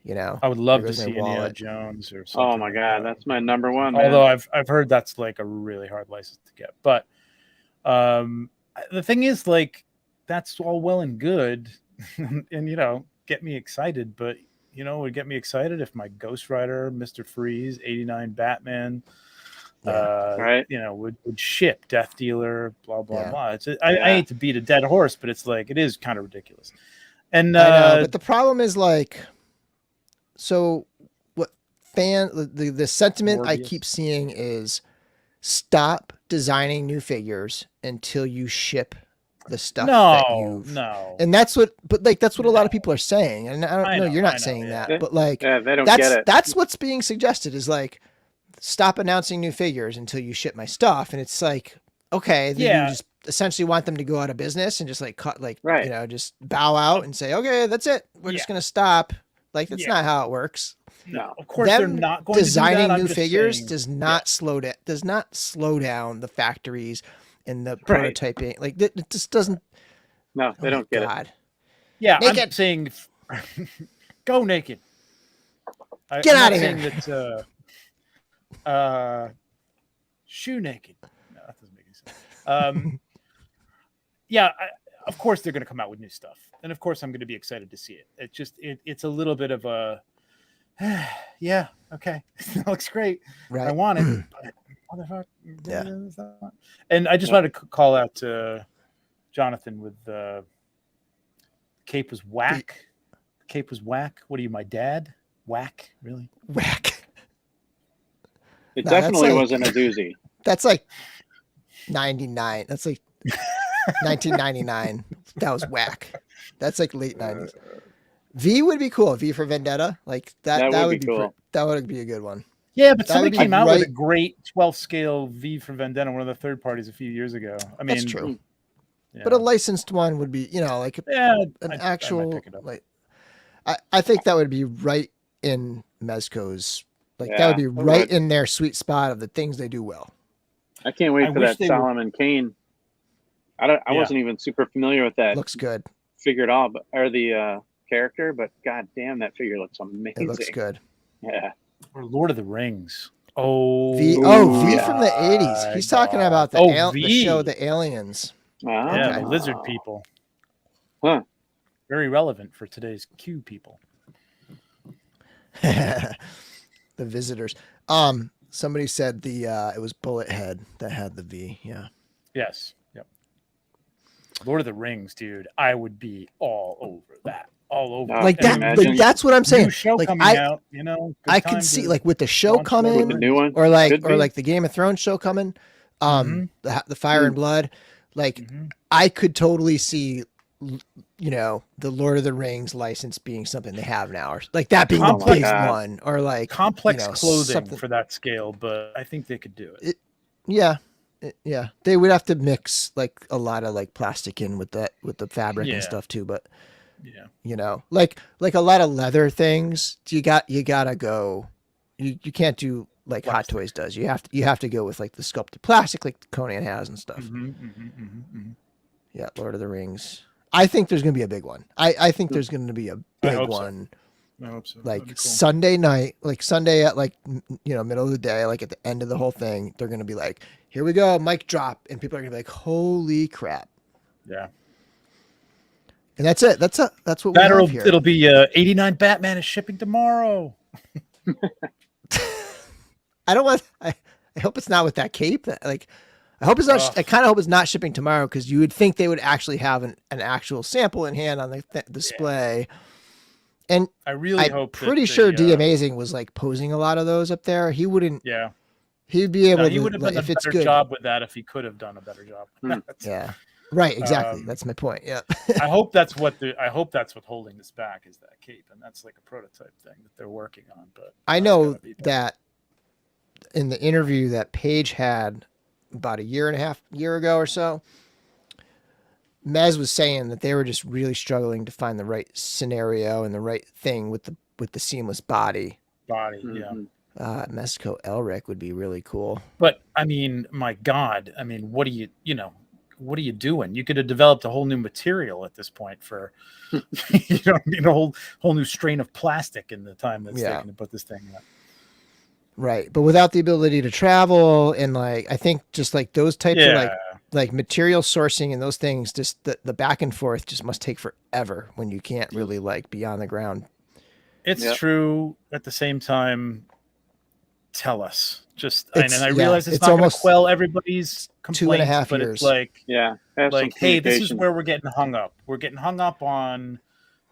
I would love to see Indiana Jones or something. Oh my God, that's my number one. Although I've heard that's like a really hard license to get. But the thing is, like, that's all well and good, and get me excited. But it would get me excited if my Ghost Rider, Mr. Freeze, 89 Batman, right? Would ship Death Dealer, blah blah blah. I hate to beat a dead horse, but it's like it is kind of ridiculous. And I know, but the problem is like. So what the sentiment I keep seeing is stop designing new figures until you ship the stuff and that's what a lot of people are saying. And I don't know, you're not saying that, but like they don't get it. That's what's being suggested is like stop announcing new figures until you ship my stuff. And it's like, okay, then you just essentially want them to go out of business and just like cut just bow out and say, okay, that's it. We're just gonna stop. Like that's not how it works. No, of course they're not going designing to do that. new figures does not slow down the factories and the prototyping. Like it just doesn't. No, they don't get it. Yeah, naked. I'm saying go naked. Get out of here. That shoe naked. No, that doesn't make any sense. Of course they're going to come out with new stuff. And of course I'm going to be excited to see it. It's just, it's a little bit of a, Yeah, okay. That looks great. Right. I want it. But motherfucker. Yeah. And I just wanted to call out Jonathan with cape was whack. Cape was whack. What are you, my dad? Whack? Really? Whack. It definitely wasn't a doozy. That's like 99. That's like 1999. That was whack. That's like late 90s. V would be cool. V for Vendetta. Like that would be cool. That would be a good one. Yeah, but somebody came out with a great 12 scale V for Vendetta, one of the third parties a few years ago. I mean, that's true. Yeah. But a licensed one would be, like an actual like. I think that would be right in Mezco's. Like that would be right in their sweet spot of the things they do well. I can't wait for that Solomon Kane. I wasn't even super familiar with that. Looks good. Figured all, or the character, but god damn, that figure looks amazing. It looks good. Yeah. Or Lord of the Rings. Oh, V from the 80s. He's talking about the show, The Aliens. Yeah, the lizard people. Huh. Very relevant for today's Q people. The visitors. Somebody said it was Bullet Head that had the V. Yeah. Yes. Yep. Lord of the Rings, dude. I would be all over that. All over. Like that. Like, that's what I'm saying. New show like coming out. I could see like with the show coming, the new one, or like the Game of Thrones show coming. The Fire and Blood. Like I could totally see, the Lord of the Rings license being something they have now, or like that being a big one, or like complex clothing for that scale. But I think they could do it. Yeah, they would have to mix like a lot of like plastic in with the fabric and stuff too. But like a lot of leather things, you gotta go. You can't do like plastic. Hot Toys does. You have to go with like the sculpted plastic like Conan has and stuff. Yeah, Lord of the Rings. I think there's gonna be a big one. I think there's gonna be a big one. I hope so. Like cool. Sunday night, like Sunday at like middle of the day, like at the end of the whole thing, they're gonna be like, "Here we go, mic drop," and people are gonna be like, "Holy crap!" Yeah. And that's it. That's what we have here. It'll be 89 Batman is shipping tomorrow. I don't want. I hope it's not with that cape. Like, I hope it's not. I kind of hope it's not shipping tomorrow because you would think they would actually have an actual sample in hand on the display. And I'm pretty sure D Amazing was like posing a lot of those up there. He wouldn't. Yeah. He'd be able to. He would have done a better job with that if he could have done a better job. Yeah. Right. Exactly. That's my point. Yeah. I hope that's what's holding this back is that cape, and that's like a prototype thing that they're working on. But I know that in the interview that Paige had about a year ago or so, Mez was saying that they were just really struggling to find the right scenario and the right thing with the seamless body. Yeah. Mezco Elric would be really cool. But I mean, my God, I mean, what are you doing? You could have developed a whole new material at this point for, a whole new strain of plastic in the time that's taken to put this thing up. Right. But without the ability to travel and like, I think just like those types of like material sourcing and those things, just the back and forth just must take forever when you can't really like be on the ground. It's true. At the same time, tell us. And I realize it's not going to quell everybody's complaints, 2.5 years. It's like, hey, this is communication. where we're getting hung up. We're getting hung up on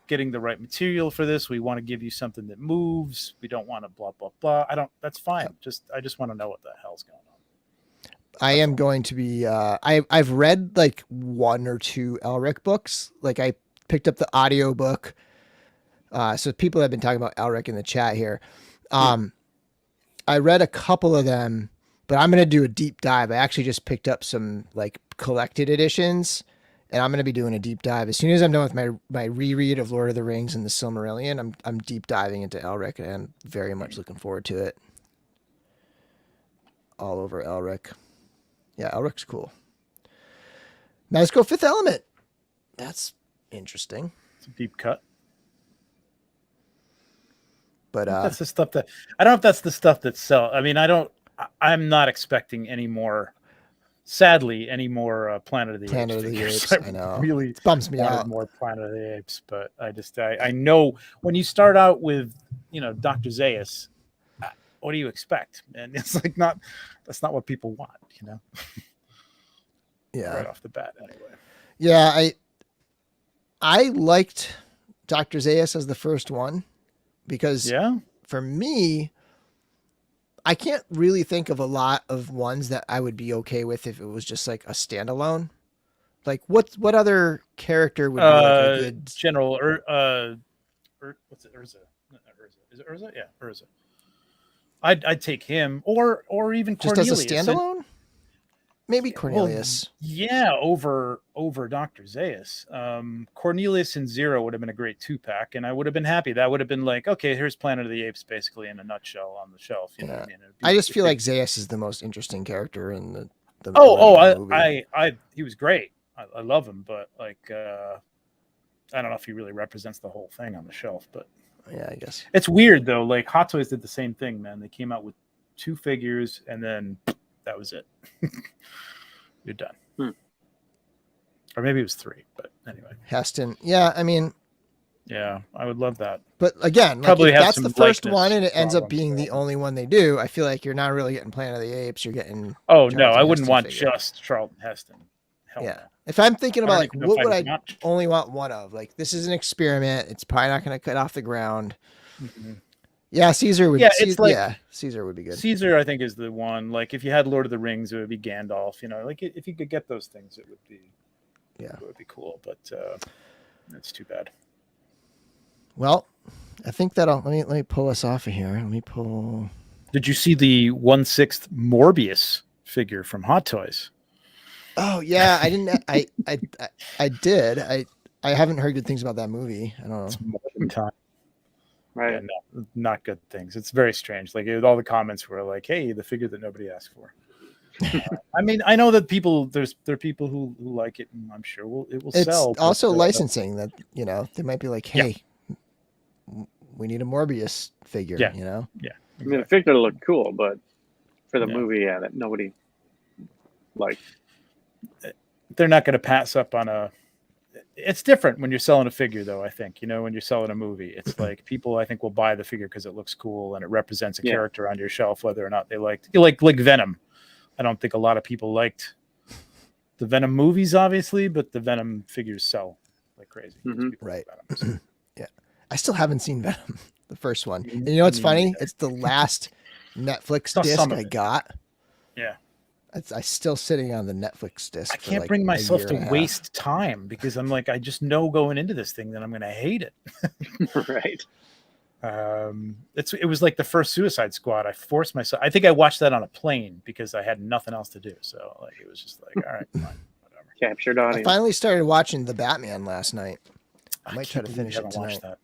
getting the right material for this. We want to give you something that moves. We don't want to blah, blah, blah. That's fine. I just want to know what the hell's going on. I am going to be, I've read like 1 or 2 Elric books. Like I picked up the audio book. So people have been talking about Elric in the chat here. I read a couple of them, but I'm going to do a deep dive. I actually just picked up some like collected editions, and I'm going to be doing a deep dive. As soon as I'm done with my reread of Lord of the Rings and the Silmarillion, I'm deep diving into Elric, and I'm very much looking forward to it. All over Elric. Yeah, Elric's cool. Now let's go Fifth Element. That's interesting. It's a deep cut. But that's the stuff that I don't know if that's the stuff that sells. I mean, I'm not expecting any more. Sadly, any more Planet of the Apes. I know. Really, it bums me out. More Planet of the Apes, but I know when you start out with Dr. Zaius, what do you expect? And it's like that's not what people want, Yeah. Right off the bat, anyway. Yeah, I liked Dr. Zaius as the first one because for me, I can't really think of a lot of ones that I would be okay with if it was just like a standalone. Like what other character would be like a good General what's it? Urza. Not Urza. Is it Urza? Yeah, Urza. I'd take him or even just Cornelius. as a standalone? Maybe Cornelius. Well, yeah, over Dr. Zaius. Cornelius and Zero would have been a great 2-pack, and I would have been happy. That would have been like, okay, here's Planet of the Apes basically in a nutshell on the shelf. You know what I mean? I just feel like Zaius is the most interesting character in the movie. He was great. I love him, but like I don't know if he really represents the whole thing on the shelf, but yeah, I guess. It's weird though. Like Hot Toys did the same thing, man. They came out with 2 figures and then that was it. You're done. Or maybe it was 3, but anyway. Heston. Yeah, I mean. Yeah, I would love that. But again, probably if that's the first one and it ends up problems, being the only one they do, I feel like you're not really getting Planet of the Apes. You're getting. Oh, Charlton no, I wouldn't Heston want figure. just Charlton Heston. Hell Yeah. no. If I'm thinking about like, what would I not. only want one of? Like, this is an experiment. It's probably not going to cut off the ground. Mm-hmm. Yeah, Caesar would. Yeah, it's like, Caesar would be good. Caesar, I think, is the one. Like, if you had Lord of the Rings, it would be Gandalf. Like if you could get those things, it would be. Yeah, it would be cool. But that's too bad. Well, I think that'll let me pull us off of here. Let me pull. Did you see the 1/6 Morbius figure from Hot Toys? Oh yeah, I didn't. I did. I haven't heard good things about that movie. I don't know. It's more than time. Right. Yeah, no, not good things. It's very strange. Like all the comments were like, "Hey, the figure that nobody asked for." I mean, I know that there are people who like it, and I'm sure it will sell. It's also licensing that they might be like, "Hey, we need a Morbius figure." Yeah. Yeah. Exactly. I mean, the figure looked cool, but for the movie, that nobody liked. They're not going to pass up on a. It's different when you're selling a figure, though. I think when you're selling a movie, it's like people I think will buy the figure because it looks cool and it represents a character on your shelf, whether or not they liked. Like Venom. I don't think a lot of people liked the Venom movies, obviously, but the Venom figures sell like crazy. Right. Yeah, I still haven't seen Venom, the first one. And you know what's funny? It's the last Netflix disc I got. Yeah. I'm still sitting on the Netflix disc. I can't bring myself to waste time because I'm like, I just know going into this thing that I'm going to hate it. Right. It was like the first Suicide Squad. I forced myself. I think I watched that on a plane because I had nothing else to do. So like, it was just like, all right, fine, whatever. Captured audience. I finally started watching The Batman last night. I might try to finish it tonight. That.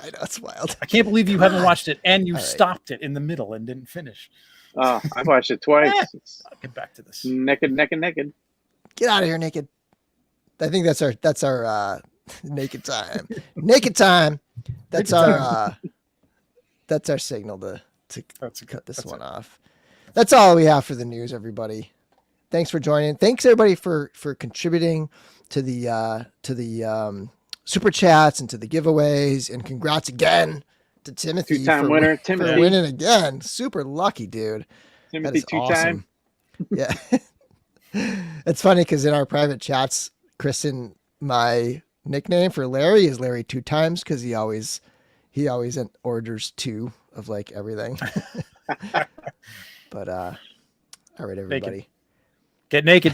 I know, it's wild. I can't believe you haven't watched it and you stopped it in the middle and didn't finish. Oh, I've watched it twice. I'll get back to this. Naked. Get out of here, naked. I think that's our naked time. Naked time. That's our signal to cut this one off. That's all we have for the news, everybody. Thanks for joining. Thanks everybody for contributing to the super chats and to the giveaways, and congrats again to Timothy. Two-time winner, Timothy. For winning again. Super lucky, dude. Timothy, awesome. Yeah. It's funny because in our private chats, Kristen, my nickname for Larry is Larry 2 times because he always orders 2 of like everything. But all right, everybody. Get naked.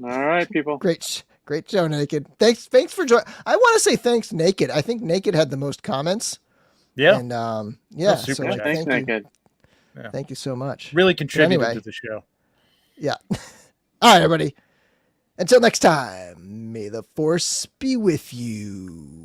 All right, people. Great show, Naked. Thanks for joining. I want to say thanks, Naked. I think Naked had the most comments. Yeah. And thanks, Naked. Yeah. Thank you so much. Really contributed to the show. Yeah. All right, everybody. Until next time, may the force be with you.